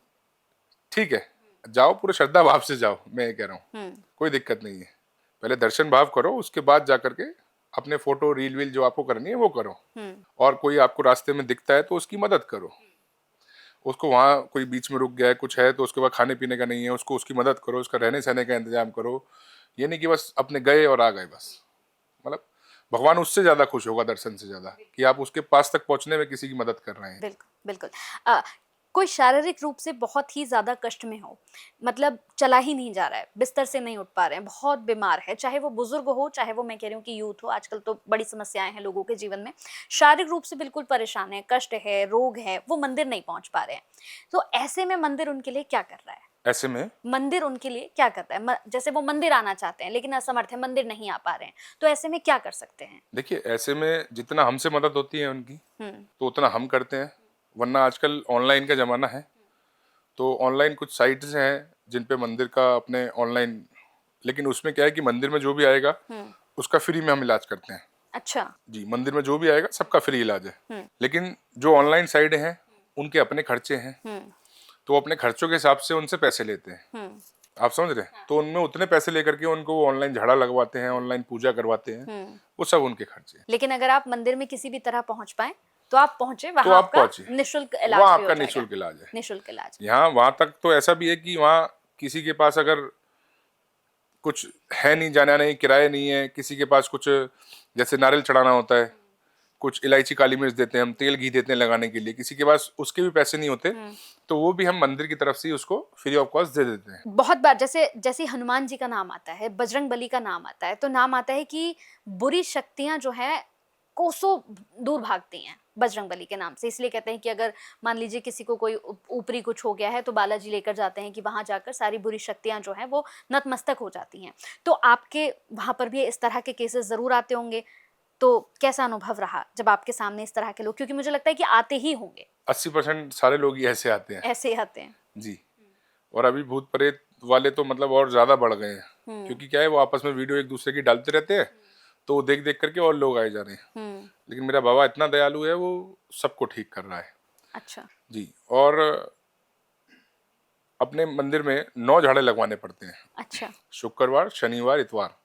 B: ठीक है, जाओ पूरे श्रद्धा भाव से जाओ, मैं ये कह रहा हूँ, कोई दिक्कत नहीं है। पहले दर्शन भाव करो, उसके बाद जाकर के अपने फोटो रील वील जो आपको करनी है वो करो, और कोई आपको रास्ते में दिखता है तो उसकी मदद करो, उसको वहाँ कोई बीच में रुक गया है कुछ है तो उसके बाद खाने पीने का नहीं है, उसको उसकी मदद करो, उसका रहने सहने का इंतजाम करो। ये नहीं कि बस अपने गए और आ गए बस, मतलब भगवान उससे ज्यादा खुश होगा दर्शन से ज्यादा कि आप उसके पास तक पहुंचने में किसी की मदद कर रहे हैं।
A: बिल्कुल बिल्कुल। कोई शारीरिक रूप से बहुत ही ज्यादा कष्ट में हो, मतलब चला ही नहीं जा रहा है, बिस्तर से नहीं उठ पा रहे हैं, बहुत बीमार है, चाहे वो बुजुर्ग हो चाहे वो मैं कह रही हूँ कि यूथ हो, आजकल तो बड़ी समस्याएं हैं लोगों के जीवन में, शारीरिक रूप से बिल्कुल परेशान है, कष्ट है, रोग है, वो मंदिर नहीं पहुंच पा रहे हैं, तो ऐसे में मंदिर उनके लिए क्या कर रहा है?
B: ऐसे में
A: मंदिर उनके लिए क्या करता है? जैसे वो मंदिर आना चाहते हैं लेकिन असमर्थ है, मंदिर नहीं आ पा रहे हैं, तो ऐसे में क्या कर सकते हैं?
B: देखिए, ऐसे में जितना हमसे मदद होती है उनकी तो उतना हम करते हैं, वरना आजकल ऑनलाइन का जमाना है, तो ऑनलाइन कुछ साइट्स हैं जिन पे मंदिर का अपने ऑनलाइन, लेकिन उसमें क्या है कि मंदिर में जो भी आएगा उसका फ्री में हम इलाज करते हैं।
A: अच्छा
B: जी, मंदिर में जो भी आएगा सबका फ्री इलाज है, लेकिन जो ऑनलाइन साइट हैं उनके अपने खर्चे हैं, तो वो अपने खर्चों के हिसाब से उनसे पैसे लेते हैं, आप समझ रहे हैं? तो उनमें उतने पैसे लेकर के उनको ऑनलाइन झाड़ा लगवाते हैं, ऑनलाइन पूजा करवाते हैं, वो सब उनके खर्चे हैं।
A: लेकिन अगर आप मंदिर में किसी भी तरह पहुंच पाए तो आप पहुंचे, वहां
B: तो आप
A: आपका
B: पहुंचे,
A: निःशुल्क इलाज
B: वहाँ
A: भी हो
B: आपका
A: जाएगा।
B: निःशुल्क इलाज है,
A: निःशुल्क इलाज।
B: यहाँ वहां तक तो ऐसा भी है कि वहाँ किसी के पास अगर कुछ है नहीं, जाना नहीं, किराया नहीं है, किसी के पास कुछ जैसे नारियल चढ़ाना होता है, कुछ इलायची काली मिर्च देते हैं हम, तेल घी देते हैं लगाने के लिए, किसी के पास उसके भी पैसे नहीं होते, तो वो भी हम मंदिर की तरफ से उसको फ्री ऑफ कॉस्ट दे देते हैं।
A: बहुत बार जैसे जैसे हनुमान जी का नाम आता है, बजरंग बली का नाम आता है, तो नाम आता है कि बुरी शक्तियां जो है कोसों दूर भागती हैं बजरंग बली के नाम से, इसलिए कहते हैं कि अगर मान लीजिए किसी को कोई ऊपरी कुछ हो गया है तो बालाजी लेकर जाते हैं कि वहां जाकर सारी बुरी शक्तियां जो हैं वो नतमस्तक हो जाती हैं। तो आपके वहां पर भी इस तरह के केसेस जरूर आते होंगे, तो कैसा अनुभव रहा जब आपके सामने इस तरह के लोग, क्योंकि मुझे लगता है कि आते ही होंगे।
B: 80% सारे लोग ही ऐसे आते हैं।
A: ऐसे ही आते हैं
B: जी, और अभी भूत प्रेत वाले तो मतलब और ज्यादा बढ़ गए हैं, क्योंकि क्या है वो आपस में वीडियो एक दूसरे की डालते रहते हैं, तो वो देख देख करके और लोग आए जा रहे हैं। लेकिन मेरा बाबा इतना दयालु है, वो सबको ठीक कर रहा है।
A: अच्छा
B: जी, और अपने मंदिर में 9 झाड़े लगवाने पड़ते हैं।
A: अच्छा
B: शुक्रवार, शनिवार, इतवार,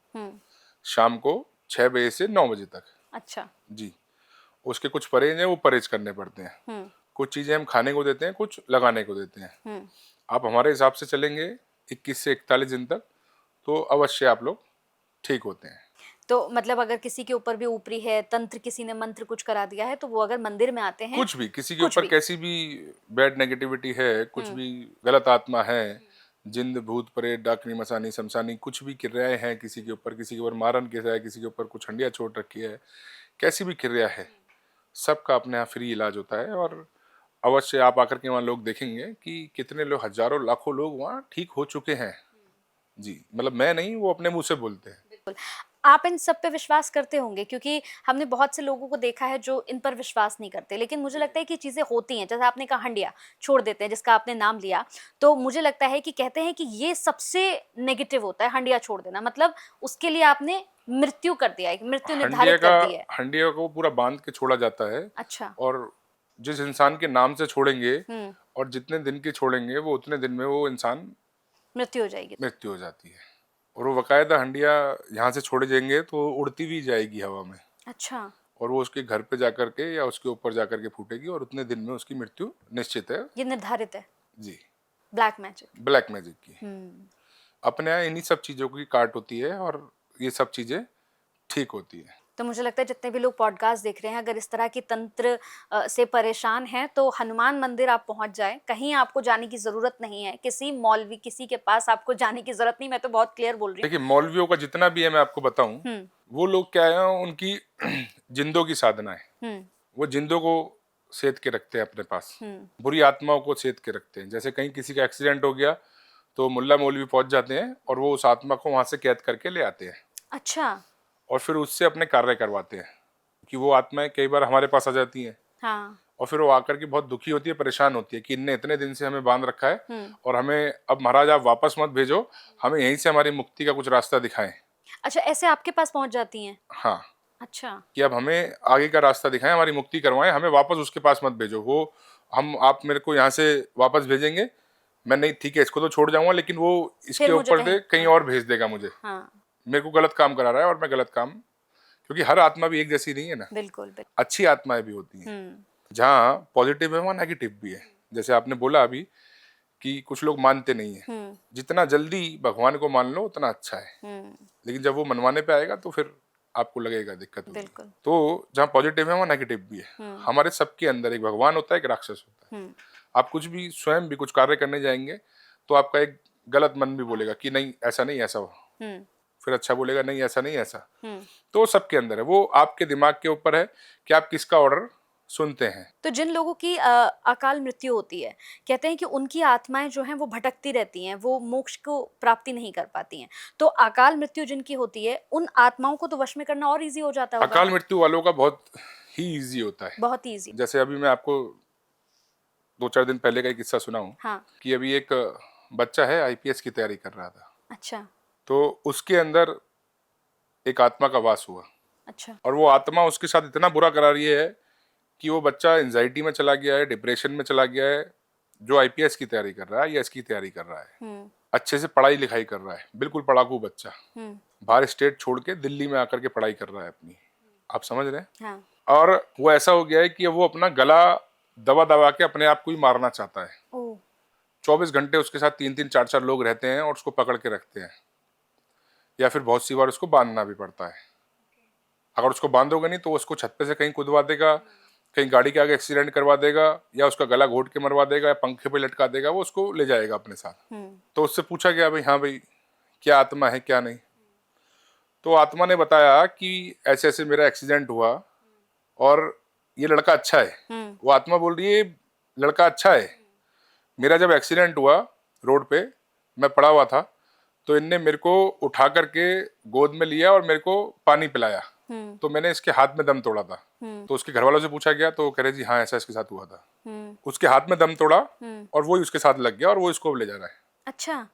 B: शाम को 6 बजे से 9 बजे तक।
A: अच्छा
B: जी, उसके कुछ परहेज हैं, वो परहेज करने पड़ते हैं। कुछ चीजें हम खाने को देते हैं, कुछ लगाने को देते हैं। आप हमारे हिसाब से चलेंगे 21 से 41 दिन तक, तो अवश्य आप लोग ठीक होते हैं।
A: तो मतलब अगर किसी के ऊपर भी ऊपरी है, तंत्र, किसी ने मंत्र कुछ करा दिया है, तो वो अगर मंदिर में आते हैं,
B: कुछ भी किसी के ऊपर कैसी भी बैड नेगेटिविटी है, कुछ भी गलत आत्मा है, जिंद भूत प्रेत डाकनी मसानी शमशानी कुछ भी क्रियाएं हैं किसी के ऊपर मारन किया है, किसी के ऊपर कुछ हंडिया छोड़ रखी है, कैसी भी क्रिया है, सबका अपने यहाँ फ्री इलाज होता है। और अवश्य आप आकर के वहाँ लोग देखेंगे कि कितने लोग, हजारों लाखों लोग वहाँ ठीक हो चुके हैं। जी, मतलब मैं नहीं, वो अपने मुंह से बोलते हैं।
A: बिल्कुल। आप इन सब पे विश्वास करते होंगे, क्योंकि हमने बहुत से लोगों को देखा है जो इन पर विश्वास नहीं करते, लेकिन मुझे लगता है कि चीजें होती हैं, जैसे आपने कहा हंडिया छोड़ देते हैं, जिसका आपने नाम लिया, तो मुझे लगता है कि कहते हैं कि ये सबसे नेगेटिव होता है, हंडिया छोड़ देना, मतलब उसके लिए आपने मृत्यु कर दिया है, मृत्यु निर्धारित कर दी है।
B: हंडिया को पूरा बांध के छोड़ा जाता है।
A: अच्छा।
B: और जिस इंसान के नाम से छोड़ेंगे और जितने दिन की छोड़ेंगे, वो उतने दिन में वो इंसान
A: मृत्यु हो जाएगी,
B: मृत्यु हो जाती है। और वो बकायदा हंडिया यहाँ से छोड़े जाएंगे तो उड़ती भी जाएगी हवा में।
A: अच्छा।
B: और वो उसके घर पे जाकर के या उसके ऊपर जाकर के फूटेगी, और उतने दिन में उसकी मृत्यु निश्चित है।
A: ये निर्धारित है।
B: जी,
A: ब्लैक मैजिक
B: की। अपने यहाँ इन्हीं सब चीजों की काट होती है और ये सब चीजें ठीक होती है।
A: तो मुझे लगता है जितने भी लोग पॉडकास्ट देख रहे हैं, अगर इस तरह की तंत्र से परेशान हैं तो हनुमान मंदिर आप पहुंच जाए, कहीं आपको जाने की जरूरत नहीं है, किसी मौलवी किसी के पास आपको जाने की जरूरत नहीं। मैं तो बहुत क्लियर बोल रही हूँ।
B: देखिए मौलवियों का जितना भी है मैं आपको बताऊं, वो लोग क्या है, उनकी जिंदों की साधना है। वो जिंदों को सेध के रखते हैं अपने पास, बुरी आत्माओं को सेध के रखते हैं। जैसे कहीं किसी का एक्सीडेंट हो गया तो मुल्ला मौलवी पहुंच जाते हैं और वो उस आत्मा को वहां से कैद करके ले आते हैं।
A: अच्छा।
B: और फिर उससे अपने कार्य करवाते हैं कि वो आत्माएं कई बार हमारे पास आ जाती हैं।
A: हाँ।
B: और फिर वो आकर के बहुत दुखी होती है, परेशान होती है कि इनने इतने दिन से हमें बांध रखा है और हमें अब महाराज आप वापस मत भेजो, हमें यहीं से हमारी मुक्ति का कुछ रास्ता दिखाएं।
A: अच्छा, ऐसे आपके पास पहुंच जाती हैं?
B: हाँ,
A: अच्छा।
B: कि अब हमें आगे का रास्ता दिखाएं, हमारी मुक्ति करवाएं, हमें वापस उसके पास मत भेजो। वो हम आप मेरे को यहाँ से वापस भेजेंगे, मैं नहीं ठीक है इसको तो छोड़ जाऊंगा, लेकिन वो इसके
A: फिर मुझे
B: ऊपर से कहीं
A: हाँ।
B: और भेज देगा मुझे।
A: हाँ।
B: मेरे को गलत काम करा रहा है और मैं गलत काम, क्योंकि हर आत्मा भी एक जैसी नहीं है ना।
A: बिल्कुल बिल्कुल।
B: अच्छी आत्माएं भी होती हैं, जहाँ पॉजिटिव है वहाँ नेगेटिव भी है। जैसे आपने बोला अभी कि कुछ लोग मानते नहीं है, जितना जल्दी भगवान को मान लो उतना अच्छा है, लेकिन जब वो मनवाने पे आएगा तो फिर आपको लगेगा दिक्कत होगी।
A: बिल्कुल।
B: तो जहाँ पॉजिटिव है वहाँ नेगेटिव भी है। हमारे सबके अंदर एक भगवान होता है, एक राक्षस होता है। आप कुछ भी स्वयं भी कुछ कार्य करने जाएंगे तो आपका एक गलत मन भी बोलेगा कि नहीं ऐसा नहीं ऐसा हो, फिर अच्छा बोलेगा नहीं ऐसा नहीं ऐसा। तो सबके अंदर है, वो आपके दिमाग के ऊपर है कि आप किसका ऑर्डर सुनते हैं।
A: तो जिन लोगों की अकाल मृत्यु होती है, कहते हैं कि उनकी आत्माएं जो हैं वो भटकती रहती हैं, वो मोक्ष को प्राप्ति नहीं कर पाती हैं। तो अकाल मृत्यु जिनकी होती है उन आत्माओं को तो वश में करना और इजी हो जाता होगा।
B: अकाल मृत्यु वालों का बहुत ही इजी होता है,
A: बहुत इजी।
B: जैसे अभी मैं आपको 2-4 दिन पहले का एक किस्सा सुनाऊं।
A: हाँ।
B: कि अभी एक बच्चा है आईपीएस की तैयारी कर रहा था।
A: अच्छा।
B: तो उसके अंदर एक आत्मा का वास हुआ।
A: अच्छा।
B: और वो आत्मा उसके साथ इतना बुरा करा रही है कि वो बच्चा एंजाइटी में चला गया है, डिप्रेशन में चला गया है, जो आईपीएस की तैयारी कर रहा है या इसकी तैयारी कर रहा है। अच्छे से पढ़ाई लिखाई कर रहा है, बिल्कुल पढ़ाकू बच्चा, बाहर स्टेट छोड़ के दिल्ली में आकर के पढ़ाई कर रहा है अपनी, आप समझ रहे हैं।
A: हाँ।
B: और वो ऐसा हो गया है कि वो अपना गला दबा दबा के अपने आप को ही मारना चाहता है। 24 घंटे उसके साथ 3-3, 4-4 लोग रहते हैं और उसको पकड़ के रखते हैं, या फिर बहुत सी बार उसको बांधना भी पड़ता है। अगर उसको बांधोगे नहीं तो उसको छत पे से कहीं कूदवा देगा, कहीं गाड़ी के आगे एक्सीडेंट करवा देगा, या उसका गला घोट के मरवा देगा, या पंखे पे लटका देगा, वो उसको ले जाएगा अपने साथ। तो उससे पूछा गया भाई हाँ भाई क्या आत्मा है क्या नहीं। तो आत्मा ने बताया कि ऐसे ऐसे मेरा एक्सीडेंट हुआ और ये लड़का अच्छा है। वो आत्मा बोल रही है लड़का अच्छा है, मेरा जब एक्सीडेंट हुआ रोड पे मैं पड़ा हुआ था तो इनने मेरे को उठा करके गोद में लिया और मेरे को पानी पिलाया, तो मैंने इसके हाथ में दम तोड़ा था। तो उसके घर वालों से पूछा गया तो कह रहे जी हाँ ऐसा इसके साथ हुआ था। उसके हाथ में दम तोड़ा और वही उसके साथ लग गया और वो इसको ले जा रहा है। अच्छा,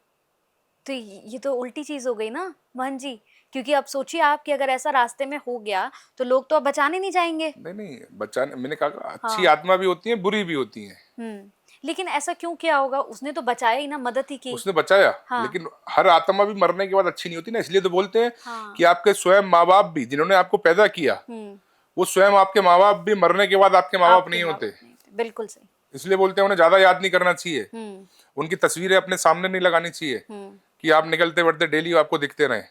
A: तो ये तो उल्टी चीज हो गई ना मोहन जी, क्योंकि अब सोचिए आप कि अगर ऐसा रास्ते में हो गया तो लोग तो अब बचाने नहीं जाएंगे।
B: नहीं बचाने, मैंने कहा अच्छी आत्मा भी होती है बुरी भी होती है।
A: लेकिन ऐसा क्यों किया होगा, उसने तो बचाया ही ना, मदद ही की,
B: उसने बचाया।
A: हाँ।
B: लेकिन हर आत्मा भी मरने के बाद अच्छी नहीं होती ना, इसलिए तो बोलते हैं हाँ। कि आपके स्वयं माँ बाप भी जिन्होंने आपको पैदा किया वो स्वयं आपके माँ बाप भी मरने के बाद आपके माँ बाप नहीं होते।
A: बिल्कुल सही।
B: इसलिए बोलते हैं उन्हें ज्यादा याद नहीं करना चाहिए, उनकी तस्वीरें अपने सामने नहीं लगानी चाहिए कि आप निकलते बढ़ते डेली आपको दिखते रहे,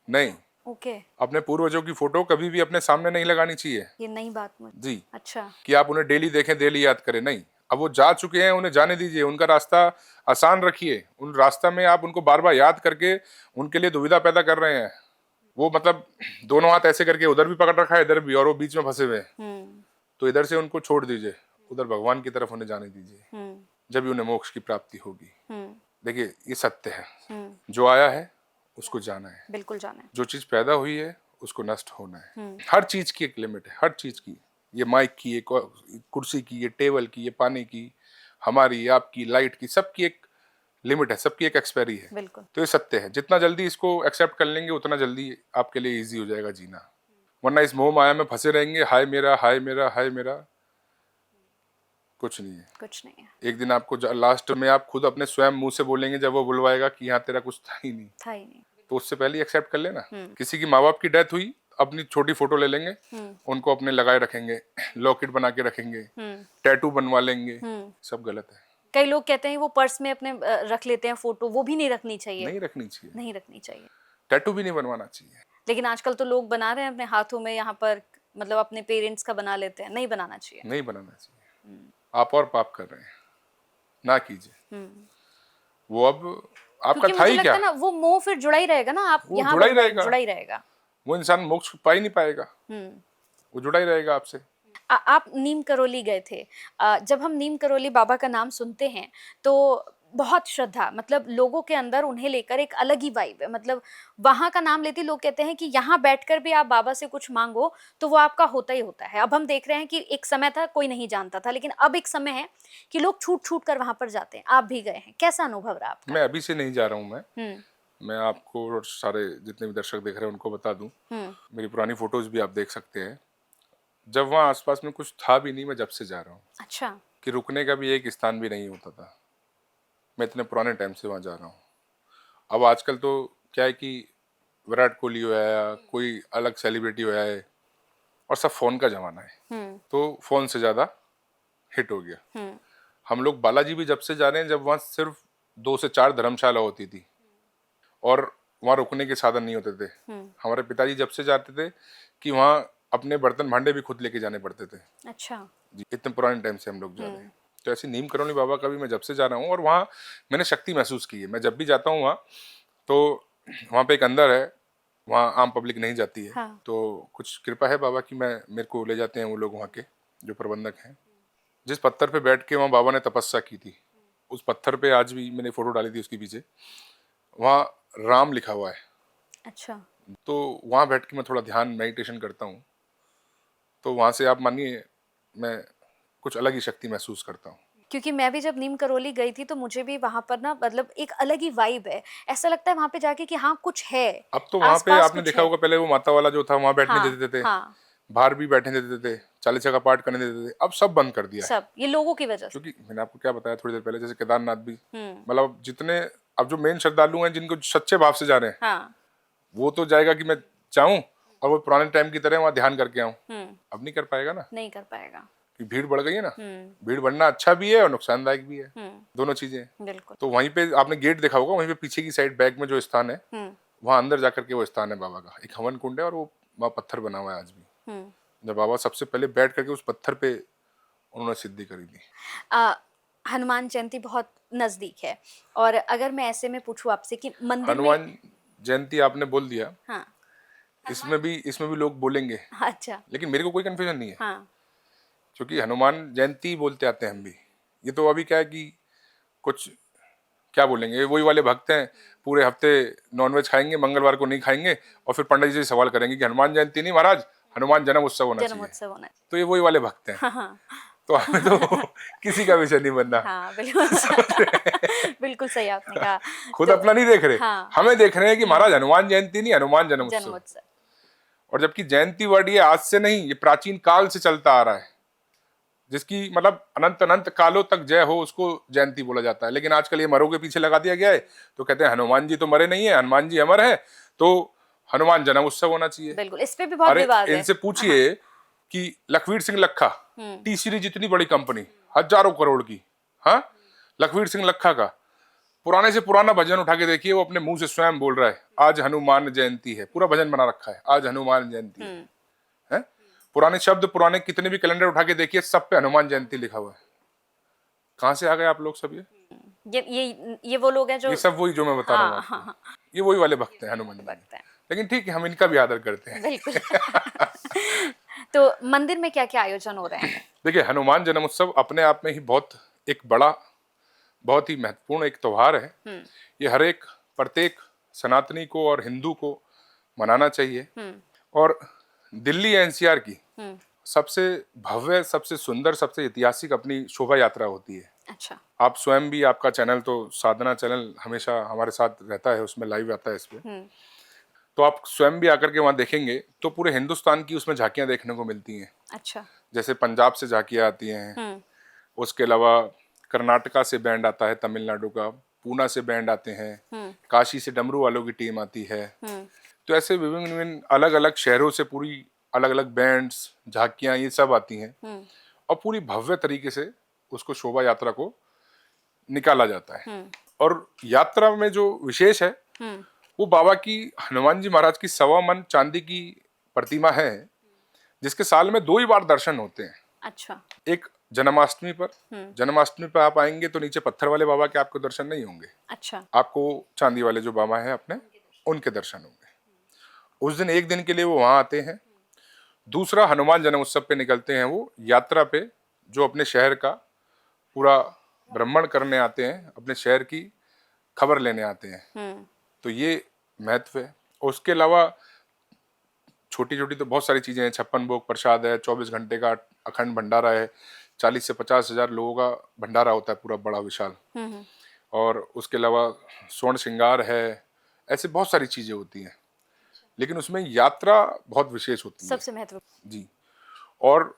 B: नहीं।
A: ओके।
B: अपने पूर्वजों की फोटो कभी भी अपने सामने नहीं लगानी चाहिए।
A: ये नई बात मुझे।
B: जी।
A: अच्छा।
B: कि आप उन्हें डेली देखें डेली याद करें, नहीं। अब वो जा चुके हैं, उन्हें जाने दीजिए, उनका रास्ता आसान रखिए। उन रास्ता में आप उनको बार बार याद करके उनके लिए दुविधा पैदा कर रहे हैं। वो मतलब दोनों हाथ ऐसे करके उधर भी पकड़ रखा है इधर भी, और वो बीच में फंसे हुए हैं। तो इधर से उनको छोड़ दीजिए, उधर भगवान की तरफ उन्हें जाने दीजिए, जब भी उन्हें मोक्ष की प्राप्ति होगी। देखिए ये सत्य है, जो आया है उसको जाना है, बिल्कुल जाना है। जो चीज पैदा हुई है उसको नष्ट होना है। हर चीज की एक लिमिट है, हर चीज की। ये माइक की, ये कुर्सी की, ये टेबल की, ये पानी की, हमारी आपकी लाइट की, सबकी एक लिमिट है, सबकी एक एक्सपायरी है। बिल्कुल। तो ये सत्य है, जितना जल्दी इसको एक्सेप्ट कर लेंगे उतना जल्दी आपके लिए इजी हो जाएगा जीना। वरना इस मोह माया में फंसे रहेंगे, हाय मेरा हाय मेरा हाय मेरा, कुछ नहीं है, कुछ नहीं है। एक दिन आपको लास्ट में आप खुद अपने स्वयं मुंह से बोलेंगे जब वो बुलवाएगा कि यहाँ तेरा कुछ था ही नहीं, था ही नहीं। तो उससे पहले एक्सेप्ट कर लेना। किसी की माँ बाप की डेथ हुई, अपनी छोटी फोटो ले लेंगे, उनको अपने लगाए रखेंगे, लॉकेट बना के रखेंगे, टैटू बनवा लेंगे, सब गलत है।
A: कई लोग कहते हैं वो पर्स में अपने रख लेते हैं फोटो, वो भी नहीं रखनी चाहिए।
B: नहीं रखनी चाहिए,
A: नहीं रखनी चाहिए।
B: टैटू भी नहीं बनवाना चाहिए।
A: लेकिन आजकल तो लोग बना रहे हैं अपने हाथों में, यहाँ पर मतलब अपने पेरेंट्स का बना लेते हैं, नहीं बनाना चाहिए।
B: नहीं बनाना चाहिए, आप और पाप कर रहे हैं, ना कीजिए। वो अब आपका
A: क्योंकि
B: था
A: मुझे
B: ही
A: लगता
B: क्या,
A: है ना वो मोह फिर जुड़ा ही रहेगा ना, आप
B: वो
A: यहाँ
B: जुड़ा ही
A: बन रहे
B: रहेगा,
A: जुड़ा ही रहेगा।
B: वो इंसान मोक्ष पा ही नहीं पाएगा,
A: हम्म।
B: वो जुड़ा ही रहेगा आपसे।
A: आप नीम करोली गए थे। जब हम नीम करोली बाबा का नाम सुनते हैं तो बहुत श्रद्धा, मतलब लोगों के अंदर उन्हें लेकर एक अलग ही वाइब है। मतलब वहां का नाम लेते ही लोग कहते हैं कि यहाँ बैठकर भी आप बाबा से कुछ मांगो तो वो आपका होता ही होता है। अब हम देख रहे हैं कि एक समय था कोई नहीं जानता था, लेकिन अब एक समय है कि लोग छूट छूट कर वहां पर जाते हैं। आप भी गए हैं, कैसा अनुभव रहा आपका?
B: मैं अभी से नहीं जा रहा हूँ,
A: हम्म।
B: मैं आपको और सारे जितने भी दर्शक देख रहे हैं उनको बता दूं,
A: हम्म।
B: मेरी पुरानी फोटोज भी आप देख सकते हैं। जब वहाँ आसपास में कुछ था भी नहीं, मैं जब से जा रहा हूँ,
A: अच्छा।
B: कि रुकने का भी एक स्थान भी नहीं होता था, मैं इतने पुराने टाइम से वहाँ जा रहा हूँ। अब आजकल तो क्या है कि विराट कोहली हुआ है या कोई अलग सेलिब्रिटी हुआ है, और सब फोन का जमाना है,
A: हम्म।
B: तो फोन से ज़्यादा हिट हो गया।
A: हम्म।
B: हम लोग बालाजी भी जब से जा रहे हैं, जब वहाँ सिर्फ 2 से 4 धर्मशाला होती थी और वहाँ रुकने के साधन नहीं होते थे। हमारे पिताजी जब से जाते थे कि वहाँ अपने बर्तन भांडे भी खुद लेके जाने पड़ते थे।
A: अच्छा।
B: जी, इतने पुराने टाइम से हम लोग जा रहे हैं। तो ऐसे नीम करोली बाबा का भी मैं जब से जा रहा हूँ, और वहाँ मैंने शक्ति महसूस की है। मैं जब भी जाता हूँ वहाँ, तो वहाँ पे एक अंदर है, वहाँ आम पब्लिक नहीं जाती है।
A: हाँ।
B: तो कुछ कृपा है बाबा की, मैं मेरे को ले जाते हैं वो लोग, वहाँ के जो प्रबंधक हैं। जिस पत्थर पे बैठ के वहाँ बाबा ने तपस्या की थी, उस पत्थर पे आज भी मैंने फोटो डाली थी उसके पीछे, वहाँ राम लिखा हुआ है।
A: अच्छा।
B: तो वहाँ बैठ के मैं थोड़ा ध्यान मेडिटेशन करता हूँ, तो वहाँ से आप मानिए मैं कुछ अलग ही शक्ति महसूस करता हूँ।
A: क्योंकि मैं भी जब नीम करोली गई थी तो मुझे भी वहां पर ना मतलब एक अलग ही वाइब है। ऐसा लगता है वहां पे जाके कि हाँ कुछ है,
B: अब तो वहाँ पे
A: आसपास
B: आपने
A: कुछ
B: देखा
A: है।
B: होगा, पहले वो माता वाला जो था वहाँ बैठने
A: हाँ।
B: देते थे,
A: हाँ।
B: बाहर भी बैठने देते थे, चालीसा का पाठ करने देते थे, अब सब बंद कर दिया है।
A: सब ये लोगों की वजह से।
B: क्योंकि मैंने आपको क्या बताया थोड़ी देर पहले, जैसे केदारनाथ भी,
A: हम्म।
B: मतलब जितने अब जो मेन श्रद्धालु हैं जिनको सच्चे भाव से जा रहे हैं,
A: हाँ।
B: वो तो जाएगा कि मैं चाहूँ और वो पुराने टाइम की तरह वहाँ ध्यान करके आऊँ। अब नहीं कर पाएगा ना,
A: नहीं कर पाएगा।
B: कि भीड़ बढ़ गई है ना। भीड़ बढ़ना अच्छा भी है और नुकसानदायक भी है, दोनों चीजें हैं।
A: बिल्कुल।
B: तो वहीं पे आपने गेट देखा होगा, वहीं पे पीछे की साइड बैक में जो स्थान है, वहाँ अंदर जाकर के वो स्थान है बाबा का, एक हवन कुंड है, और वो वहाँ पत्थर बना हुआ है आज भी। जब बाबा सबसे पहले बैठ करके उस पत्थर पे उन्होंने सिद्धि करी थी।
A: हनुमान जयंती बहुत नजदीक है, और अगर मैं ऐसे में पूछूं आपसे कि मंदिर में।
B: हनुमान जयंती आपने बोल दिया,
A: हाँ।
B: इसमें भी लोग बोलेंगे,
A: अच्छा।
B: लेकिन मेरे को कोई कंफ्यूजन नहीं है,
A: हाँ।
B: क्योंकि हनुमान जयंती बोलते आते हैं हम भी। ये तो अभी क्या है कि कुछ क्या बोलेंगे, वही वाले भक्त हैं, पूरे हफ्ते नॉनवेज खाएंगे, मंगलवार को नहीं खाएंगे, और फिर पंडित जी से सवाल करेंगे कि हनुमान जयंती नहीं महाराज, हनुमान जन्म उत्सव होना चाहिए।
A: जन्मोत्सव होना चाहिए।
B: तो ये वही वाले भक्त हैं।
A: हाँ।
B: तो हमें तो किसी का विषय नहीं बनना।
A: हाँ बिल्कुल। बिल्कुल सही आपने कहा।
B: खुद
A: तो
B: अपना नहीं देख रहे,
A: हाँ।
B: हमें देख रहे हैं कि महाराज हनुमान जयंती नहीं, हनुमान जन्म उत्सव।
A: जन्मोत्सव।
B: और जबकि जयंती वर्ड ये आज से नहीं, ये प्राचीन काल से चलता आ रहा है, जिसकी मतलब अनंत अनंत कालों तक जय हो, उसको जयंती बोला जाता है। लेकिन आजकल ये मरो के पीछे लगा दिया गया है, तो कहते हैं हनुमान जी तो मरे नहीं है, हनुमान जी अमर है, तो हनुमान जन्म उत्सव होना चाहिए।
A: बिल्कुल, इस पे भी बहुत
B: अरे
A: विवाद है।
B: इनसे पूछिए कि लखवीर सिंह लखा, टी सीरीज जितनी बड़ी कंपनी, हजारों करोड़ की, हाँ, लखवीर सिंह लखा का पुराने से पुराना भजन उठा के देखिए, वो अपने मुंह से स्वयं बोल रहा है आज हनुमान जयंती है, पूरा भजन बना रखा है आज हनुमान जयंती है। हैं? पुराने शब्द, पुराने कितने भी कैलेंडर उठा के देखिए, सब पे हनुमान जयंती लिखा हुआ है। कहाँ से आ गए आप लोग सब?
A: ये वो लोग हैं जो
B: ये सब वही जो मैं बता रहा हूँ आपको।
A: हाँ।
B: ये वही वाले भक्त हैं हनुमान जी।
A: भक्त हैं।
B: लेकिन ठीक है, हम इनका भी आदर करते हैं।
A: बिल्कुल। तो मंदिर में क्या क्या आयोजन हो रहे हैं?
B: देखिए, हनुमान जन्म उत्सव अपने आप में ही बहुत एक बड़ा, बहुत ही महत्वपूर्ण एक त्योहार है। ये हर एक प्रत्येक सनातनी को और हिंदू को मनाना चाहिए। और दिल्ली एनसीआर की सबसे भव्य, सबसे सुंदर, सबसे ऐतिहासिक अपनी शोभा यात्रा होती है।
A: अच्छा।
B: आप स्वयं भी, आपका चैनल तो साधना चैनल हमेशा हमारे साथ रहता है, उसमें लाइव आता है इस पे, तो आप स्वयं भी आकर के वहाँ देखेंगे तो पूरे हिंदुस्तान की उसमें झांकियां देखने को मिलती हैं।
A: अच्छा।
B: जैसे पंजाब से झांकियां आती हैं, उसके अलावा कर्नाटका से बैंड आता है, तमिलनाडु का, पूना से बैंड आते हैं, काशी से डमरू वालों की टीम आती है। तो ऐसे विभिन्न विभिन्न अलग अलग शहरों से पूरी अलग अलग बैंड्स, झांकियां, ये सब आती हैं, और पूरी भव्य तरीके से उसको शोभा यात्रा को निकाला जाता है। और यात्रा में जो विशेष है वो बाबा की, हनुमान जी महाराज की 1.25 मन चांदी की प्रतिमा है, जिसके साल में 2 ही बार दर्शन होते हैं।
A: अच्छा।
B: एक जन्माष्टमी पर, जन्माष्टमी पर आप आएंगे तो नीचे पत्थर वाले बाबा के आपको दर्शन नहीं होंगे,
A: अच्छा।
B: आपको चांदी वाले जो बाबा हैं अपने, उनके दर्शन होंगे। उस दिन एक दिन के लिए वो वहां आते हैं। दूसरा, हनुमान जन्म उत्सव पे निकलते हैं वो यात्रा पे, जो अपने शहर का पूरा भ्रमण करने आते हैं, अपने शहर की खबर लेने आते हैं। तो ये महत्व है। उसके अलावा छोटी छोटी तो बहुत सारी चीजें हैं। 56 भोग प्रसाद है, 24 घंटे का अखंड भंडारा है, 40 से 50 हजार लोगों का भंडारा होता है पूरा बड़ा विशाल। और उसके अलावा स्वर्ण श्रृंगार है, ऐसे बहुत सारी चीजें होती हैं, लेकिन उसमें यात्रा बहुत विशेष होती है,
A: सबसे महत्वपूर्ण
B: जी। और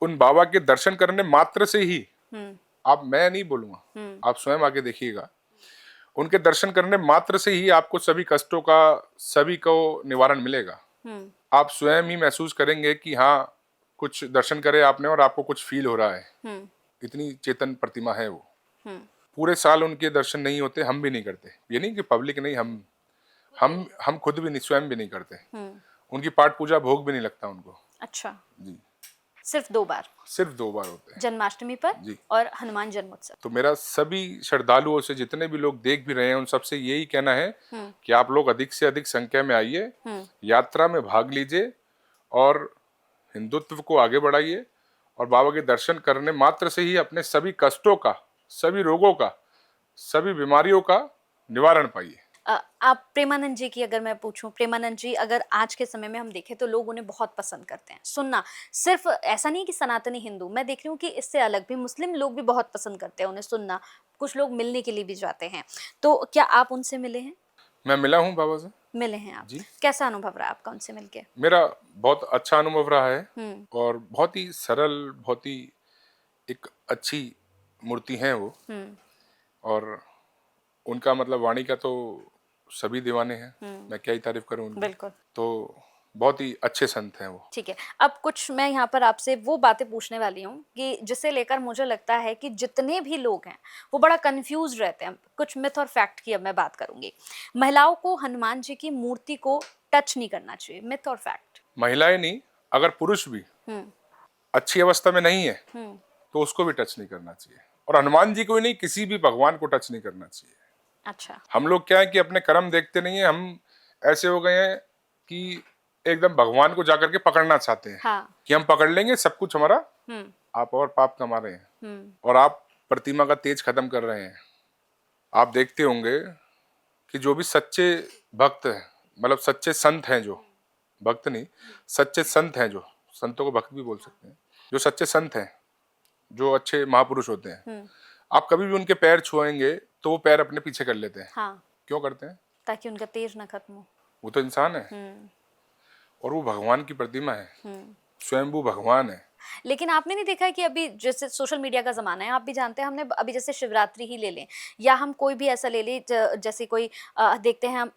B: उन बाबा के दर्शन करने मात्र से ही, आप, मैं नहीं बोलूंगा, आप स्वयं आके देखिएगा, उनके दर्शन करने मात्र से ही आपको सभी कष्टों का, सभी को निवारण मिलेगा। आप स्वयं ही महसूस करेंगे कि हाँ, कुछ दर्शन करे आपने और आपको कुछ फील हो रहा है। इतनी चेतन प्रतिमा है वो। पूरे साल उनके दर्शन नहीं होते, हम भी नहीं करते। ये नहीं कि पब्लिक नहीं, हम खुद भी नहीं, स्वयं भी नहीं करते। उनकी पाठ पूजा भोग भी नहीं लगता उनको।
A: अच्छा
B: जी।
A: सिर्फ 2 बार?
B: सिर्फ 2 बार होते हैं,
A: जन्माष्टमी पर
B: जी,
A: और हनुमान जन्मोत्सव।
B: तो मेरा सभी श्रद्धालुओं से, जितने भी लोग देख भी रहे हैं, उन सबसे यही कहना है कि आप लोग अधिक से अधिक संख्या में आइए, यात्रा में भाग लीजिए और हिंदुत्व को आगे बढ़ाइए, और बाबा के दर्शन करने मात्र से ही अपने सभी कष्टों का, सभी रोगों का, सभी बीमारियों का निवारण पाइए।
A: आप प्रेमानंद जी की अगर मैं पूछूं, प्रेमानंद जी अगर आज के समय में हम देखें तो लोग उन्हें बहुत पसंद करते हैं सुनना। सिर्फ ऐसा नहीं कि सनातनी हिंदू, मैं देख रही हूँ कि इससे अलग भी मुस्लिम लोग भी बहुत पसंद करते हैं उन्हें सुनना। कुछ लोग मिलने के लिए भी जाते हैं। तो क्या आप उनसे मिले हैं?
B: मैं मिला हूँ बाबा से।
A: मिले हैं आप?
B: जी।
A: कैसा अनुभव रहा आपका उनसे मिलके?
B: मेरा बहुत अच्छा अनुभव रहा है, और बहुत ही सरल, बहुत ही एक अच्छी मूर्ति है वो। और उनका मतलब वाणी का तो सभी दीवाने हैं, मैं क्या ही तारीफ करूं उनकी।
A: बिल्कुल।
B: तो बहुत ही अच्छे संत हैं वो।
A: ठीक है, अब कुछ मैं यहाँ पर आपसे वो बातें पूछने वाली हूँ कि जिसे लेकर मुझे लगता है कि जितने भी लोग हैं वो बड़ा कंफ्यूज रहते हैं। कुछ मिथ और फैक्ट की अब मैं बात करूंगी। महिलाओं को हनुमान जी की मूर्ति को टच नहीं करना चाहिए, मिथ और फैक्ट?
B: महिलाएं नहीं, अगर पुरुष भी अच्छी अवस्था में नहीं है तो उसको भी टच नहीं करना चाहिए। और हनुमान जी को ही नहीं, किसी भी भगवान को टच नहीं करना चाहिए।
A: अच्छा।
B: हम लोग क्या है कि अपने कर्म देखते नहीं है, हम ऐसे हो गए हैं कि एकदम भगवान को जाकर के पकड़ना चाहते हैं।
A: हाँ।
B: कि हम पकड़ लेंगे सब कुछ हमारा, आप और पाप कमा रहे हैं और आप प्रतिमा का तेज खत्म कर रहे हैं। आप देखते होंगे कि जो भी सच्चे भक्त हैं, मतलब सच्चे संत हैं, जो भक्त नहीं, सच्चे संत हैं, जो संतों को भक्त भी बोल सकते हैं, जो सच्चे संत हैं, जो अच्छे महापुरुष होते हैं, आप कभी भी उनके पैर छुएंगे तो वो पैर अपने पीछे कर लेते हैं।
A: हाँ।
B: क्यों करते हैं?
A: ताकि उनका तेज ना खत्म हो।
B: वो तो इंसान है और वो भगवान की प्रतिमा है, स्वयंभू भगवान है।
A: लेकिन आपने नहीं देखा है कि अभी जैसे सोशल मीडिया का जमाना है, आप भी जानते हैं, हमने अभी जैसे शिवरात्रि ही ले लें या हम कोई भी ऐसा ले लें, जैसे कोई देखते हैं हम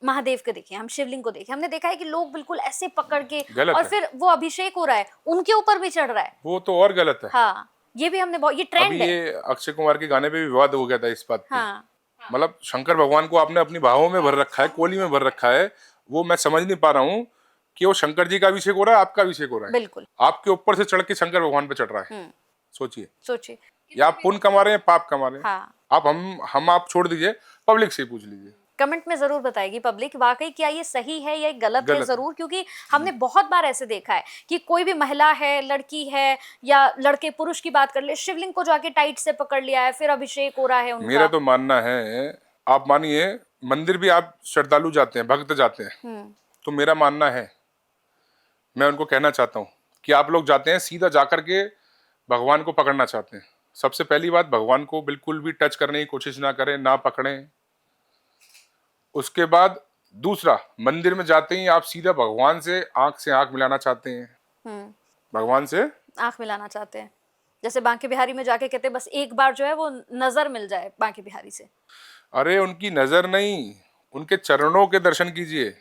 A: महादेव को देखें, हम शिवलिंग को देखें, हमने देखा है कि लोग बिल्कुल ऐसे पकड़ के, और फिर वो अभिषेक हो रहा है, उनके ऊपर भी चढ़ रहा है।
B: वो तो और गलत है।
A: हाँ, ये भी हमने बहुत, ये ट्रेंड है।
B: ये अक्षय कुमार के गाने पे भी विवाद हो गया था इस बात पे।
A: हाँ।
B: मतलब शंकर भगवान को आपने अपनी बाहों में भर रखा है, कोली में भर रखा है। वो मैं समझ नहीं पा रहा हूँ कि वो शंकर जी का अभिषेक हो रहा है, आपका अभिषेक हो रहा है।
A: बिल्कुल।
B: आपके ऊपर से चढ़ के शंकर भगवान पे चढ़ रहा है। सोचिए, या आप पुण्य कमा रहे हैं, पाप कमा रहे हैं।
A: हाँ।
B: आप छोड़ दीजिए, पब्लिक से पूछ लीजिए।
A: कमेंट में जरूर बताएगी पब्लिक वाकई क्या ये सही है या गलत है जरूर, क्योंकि हमने बहुत बार ऐसे देखा है कि कोई भी महिला है, लड़की है या लड़के पुरुष की बात कर ले, शिवलिंग को जाके टाइट से पकड़ लिया है, फिर अभिषेक हो रहा है उनका।
B: मेरा तो मानना है, आप मानिए मंदिर भी आप श्रद्धालु जाते हैं, भक्त जाते हैं, तो मेरा मानना है, मैं उनको कहना चाहता हूँ कि आप लोग जाते हैं सीधा जाकर के भगवान को पकड़ना चाहते हैं। सबसे पहली बात, भगवान को बिल्कुल भी टच करने की कोशिश ना करें, ना पकड़ें। उसके बाद दूसरा, मंदिर में जाते ही आप सीधा भगवान से आंख मिलाना चाहते हैं, भगवान से
A: आंख मिलाना चाहते हैं, जैसे बांके बिहारी में जाके कहते हैं बस एक बार जो है वो नजर मिल जाए बांके बिहारी से।
B: अरे उनकी नजर नहीं, उनके चरणों के दर्शन कीजिए।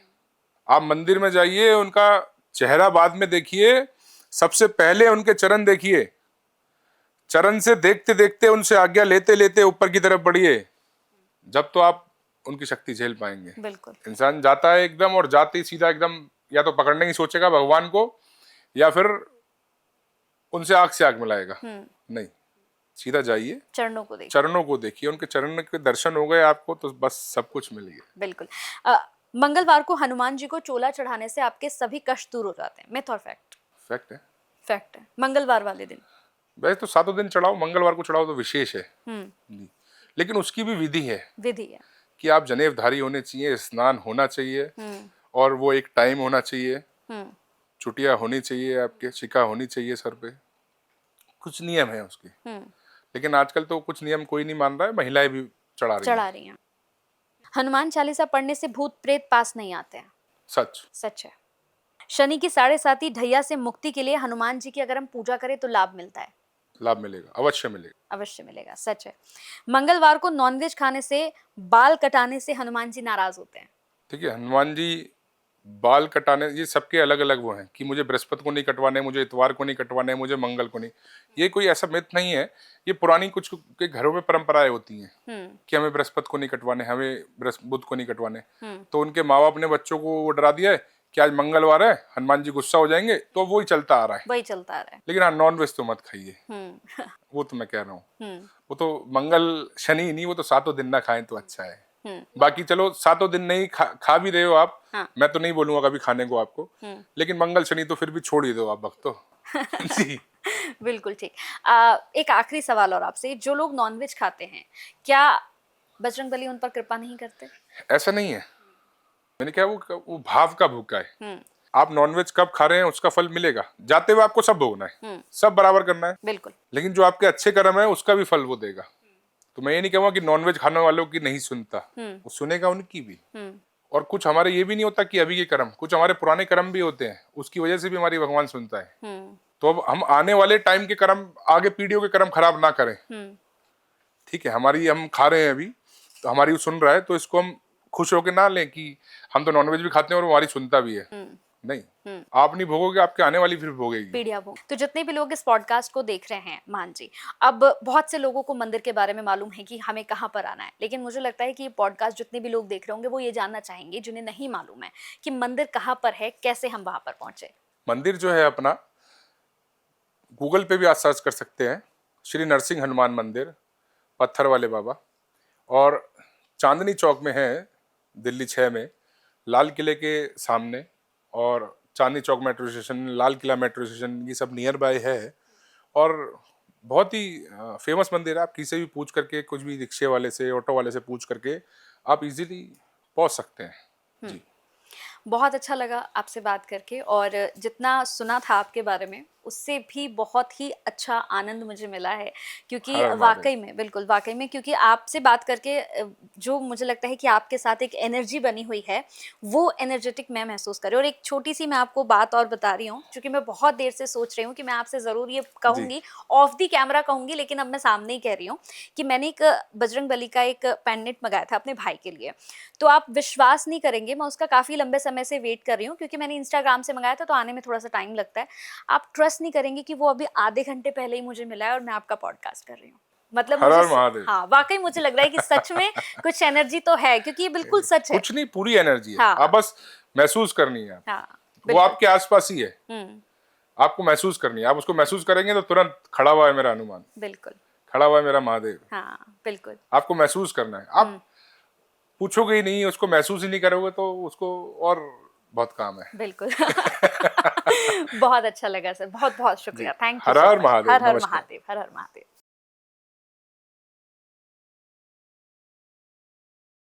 B: आप मंदिर में जाइए, उनका चेहरा बाद में देखिए, सबसे पहले उनके चरण देखिए। चरण से देखते देखते, उनसे आज्ञा लेते लेते ऊपर की तरफ बढ़िए। जब तो आप उनकी शक्ति झेल पाएंगे।
A: बिल्कुल।
B: इंसान जाता है एकदम, और जाते ही सीधा एकदम या तो पकड़ने की सोचेगा भगवान को, या फिर उनसे आंख से आंख मिलाएगा। नहीं, सीधा जाइए, चरणों को देखिए, उनके चरण के दर्शन हो गए आपको तो बस सब कुछ मिल गया।
A: बिल्कुल। मंगलवार को हनुमान जी को चोला चढ़ाने से आपके सभी कष्ट दूर हो जाते हैं, मिथ और फैक्ट?
B: फैक्ट है।
A: फैक्ट है। मंगलवार वाले दिन
B: वैसे तो 7 दिन चढ़ाओ, मंगलवार को चढ़ाओ तो विशेष है जी। लेकिन उसकी भी विधि है कि आप जनेवधारी होने चाहिए, स्नान होना चाहिए, और वो एक टाइम होना चाहिए, चुटिया होनी चाहिए, आपके शिका होनी चाहिए सर पे, कुछ नियम है उसके। लेकिन आजकल तो कुछ नियम कोई नहीं मान रहा है, महिलाएं भी चढ़ा रही हैं।
A: हनुमान चालीसा पढ़ने से भूत प्रेत पास नहीं आते हैं?
B: सच
A: है। शनि की 7.5 ढैया से मुक्ति के लिए हनुमान जी की अगर हम पूजा करें तो लाभ मिलता है?
B: लाभ मिलेगा, अवश्य मिलेगा।
A: सच है। मंगलवार को नॉनवेज खाने से, बाल कटाने से हनुमान जी नाराज होते हैं?
B: ठीक है, हनुमान जी बाल कटाने, ये सबके अलग अलग वो हैं कि मुझे बृहस्पति को नहीं कटवाने, मुझे इतवार को नहीं कटवाने, मुझे मंगल को नहीं। ये कोई ऐसा मिथ नहीं है, ये पुरानी कुछ के घरों में परंपराएं होती हैं कि हमें बृहस्पति को नहीं कटवाने, हमें बुध को नहीं कटवाने। तो उनके माँ बाप ने बच्चों को वो डरा दिया है कि आज मंगलवार है, हनुमान जी गुस्सा हो जाएंगे, तो वही चलता आ रहा है। लेकिन हाँ, नॉन वेज तो मत खाइए। वो तो मैं कह रहा हूँ, वो तो मंगल शनि नहीं, वो तो 7 दिन ना खाएं तो अच्छा है। बाकी चलो 7 दिन नहीं खा भी रहे हो आप, हाँ। मैं तो नहीं बोलूंगा कभी खाने को आपको, लेकिन मंगल शनि तो फिर भी छोड़ ही दो आप भक्तों। जी
A: बिल्कुल ठीक। एक आखिरी सवाल और आपसे, जो लोग नॉनवेज खाते हैं, क्या बजरंगबली उन पर कृपा नहीं करते?
B: ऐसा नहीं है, मैंने क्या, वो भाव का भूखा है। आप नॉनवेज कब खा रहे हैं उसका फल मिलेगा, जाते हुए आपको सब भोगना है, सब बराबर करना है।
A: बिल्कुल।
B: लेकिन जो आपके अच्छे कर्म है उसका भी फल वो देगा। तो मैं ये नहीं कहूँगा कि नॉनवेज खाने वालों की नहीं सुनता, वो सुनेगा उनकी भी। और कुछ हमारे ये भी नहीं होता कि अभी के कर्म, कुछ हमारे पुराने कर्म भी होते हैं, उसकी वजह से भी हमारी भगवान सुनता है। तो अब हम आने वाले टाइम के कर्म, आगे पीढ़ियों के कर्म खराब ना करें। ठीक है, हमारी हम खा रहे हैं अभी, तो हमारी सुन रहा है, तो इसको हम खुश होकर ना लें कि हम तो नॉनवेज भी खाते हैं और हमारी सुनता भी है। नहीं, आप नहीं भोगोगे, आपके आने वाली फिर भोगेगी,
A: पीढ़ियां भोग। तो जितने भी लोग इस पॉडकास्ट को देख रहे हैं मान जी, अब बहुत से लोगों को मंदिर के बारे में मालूम है कि हमें कहाँ पर आना है, लेकिन मुझे लगता है कि ये पॉडकास्ट जितने भी लोग देख रहे होंगे वो ये जानना चाहेंगे, जिन्हें नहीं मालूम है कि मंदिर कहाँ पर है, कैसे हम वहां पर पहुंचे।
B: मंदिर जो है अपना, गूगल पे भी आप सर्च कर सकते हैं, श्री नरसिंह हनुमान मंदिर, पत्थर वाले बाबा, और चांदनी चौक में है, दिल्ली 6 में, लाल किले के सामने, और Chandni Chowk metro station, Lal Qila metro station, ये सब नियर बाय है। और बहुत ही फेमस मंदिर है, आप किसी से भी पूछ करके, कुछ भी रिक्शे वाले से, ऑटो वाले से पूछ करके आप इजीली पहुंच सकते हैं। जी,
A: बहुत अच्छा लगा आपसे बात करके, और जितना सुना था आपके बारे में उससे भी बहुत ही अच्छा आनंद मुझे मिला है, क्योंकि वाकई में, बिल्कुल वाकई में, क्योंकि आपसे बात करके जो मुझे लगता है कि आपके साथ एक एनर्जी बनी हुई है, वो एनर्जेटिक मैं महसूस कर रही हूँ। और एक छोटी सी मैं आपको बात और बता रही हूँ, क्योंकि मैं बहुत देर से सोच रही हूँ कि मैं आपसे ज़रूर ये कहूँगी, ऑफ दी कैमरा कहूँगी, लेकिन अब मैं सामने ही कह रही हूँ कि मैंने एक बजरंगबली का एक पेंडेंट मंगाया था अपने भाई के लिए। तो आप विश्वास नहीं करेंगे, मैं उसका काफ़ी लंबे समय से वेट कर रही हूँ, क्योंकि मैंने इंस्टाग्राम से मंगाया था तो आने में थोड़ा सा टाइम लगता है। आप ट्रस्ट नहीं करेंगे कि वो अभी आधे घंटे पहले ही मुझे मिला है, और मैं आपका पॉडकास्ट कर रही हूँ। मतलब मुझे, हाँ वाकई मुझे लग रहा है कि सच में कुछ एनर्जी तो है, क्योंकि ये बिल्कुल सच है।
B: कुछ नहीं, पूरी एनर्जी है। हाँ। आप बस महसूस करनी है। हाँ, वो आपके आसपास ही है, आपको महसूस करनी है। आप उसको महसूस करेंगे तो तुरंत खड़ा हुआ है मेरा हनुमान, बिल्कुल खड़ा हुआ है मेरा महादेव। हाँ, बिल्कुल आपको महसूस करना है। आप पूछोगे ही नहीं, उसको महसूस ही नहीं करोगे तो उसको और बहुत काम है। बिल्कुल बहुत अच्छा लगा सर, बहुत बहुत शुक्रिया, thank you. Her her Mahadev, her her Mahadev, her her Mahadev.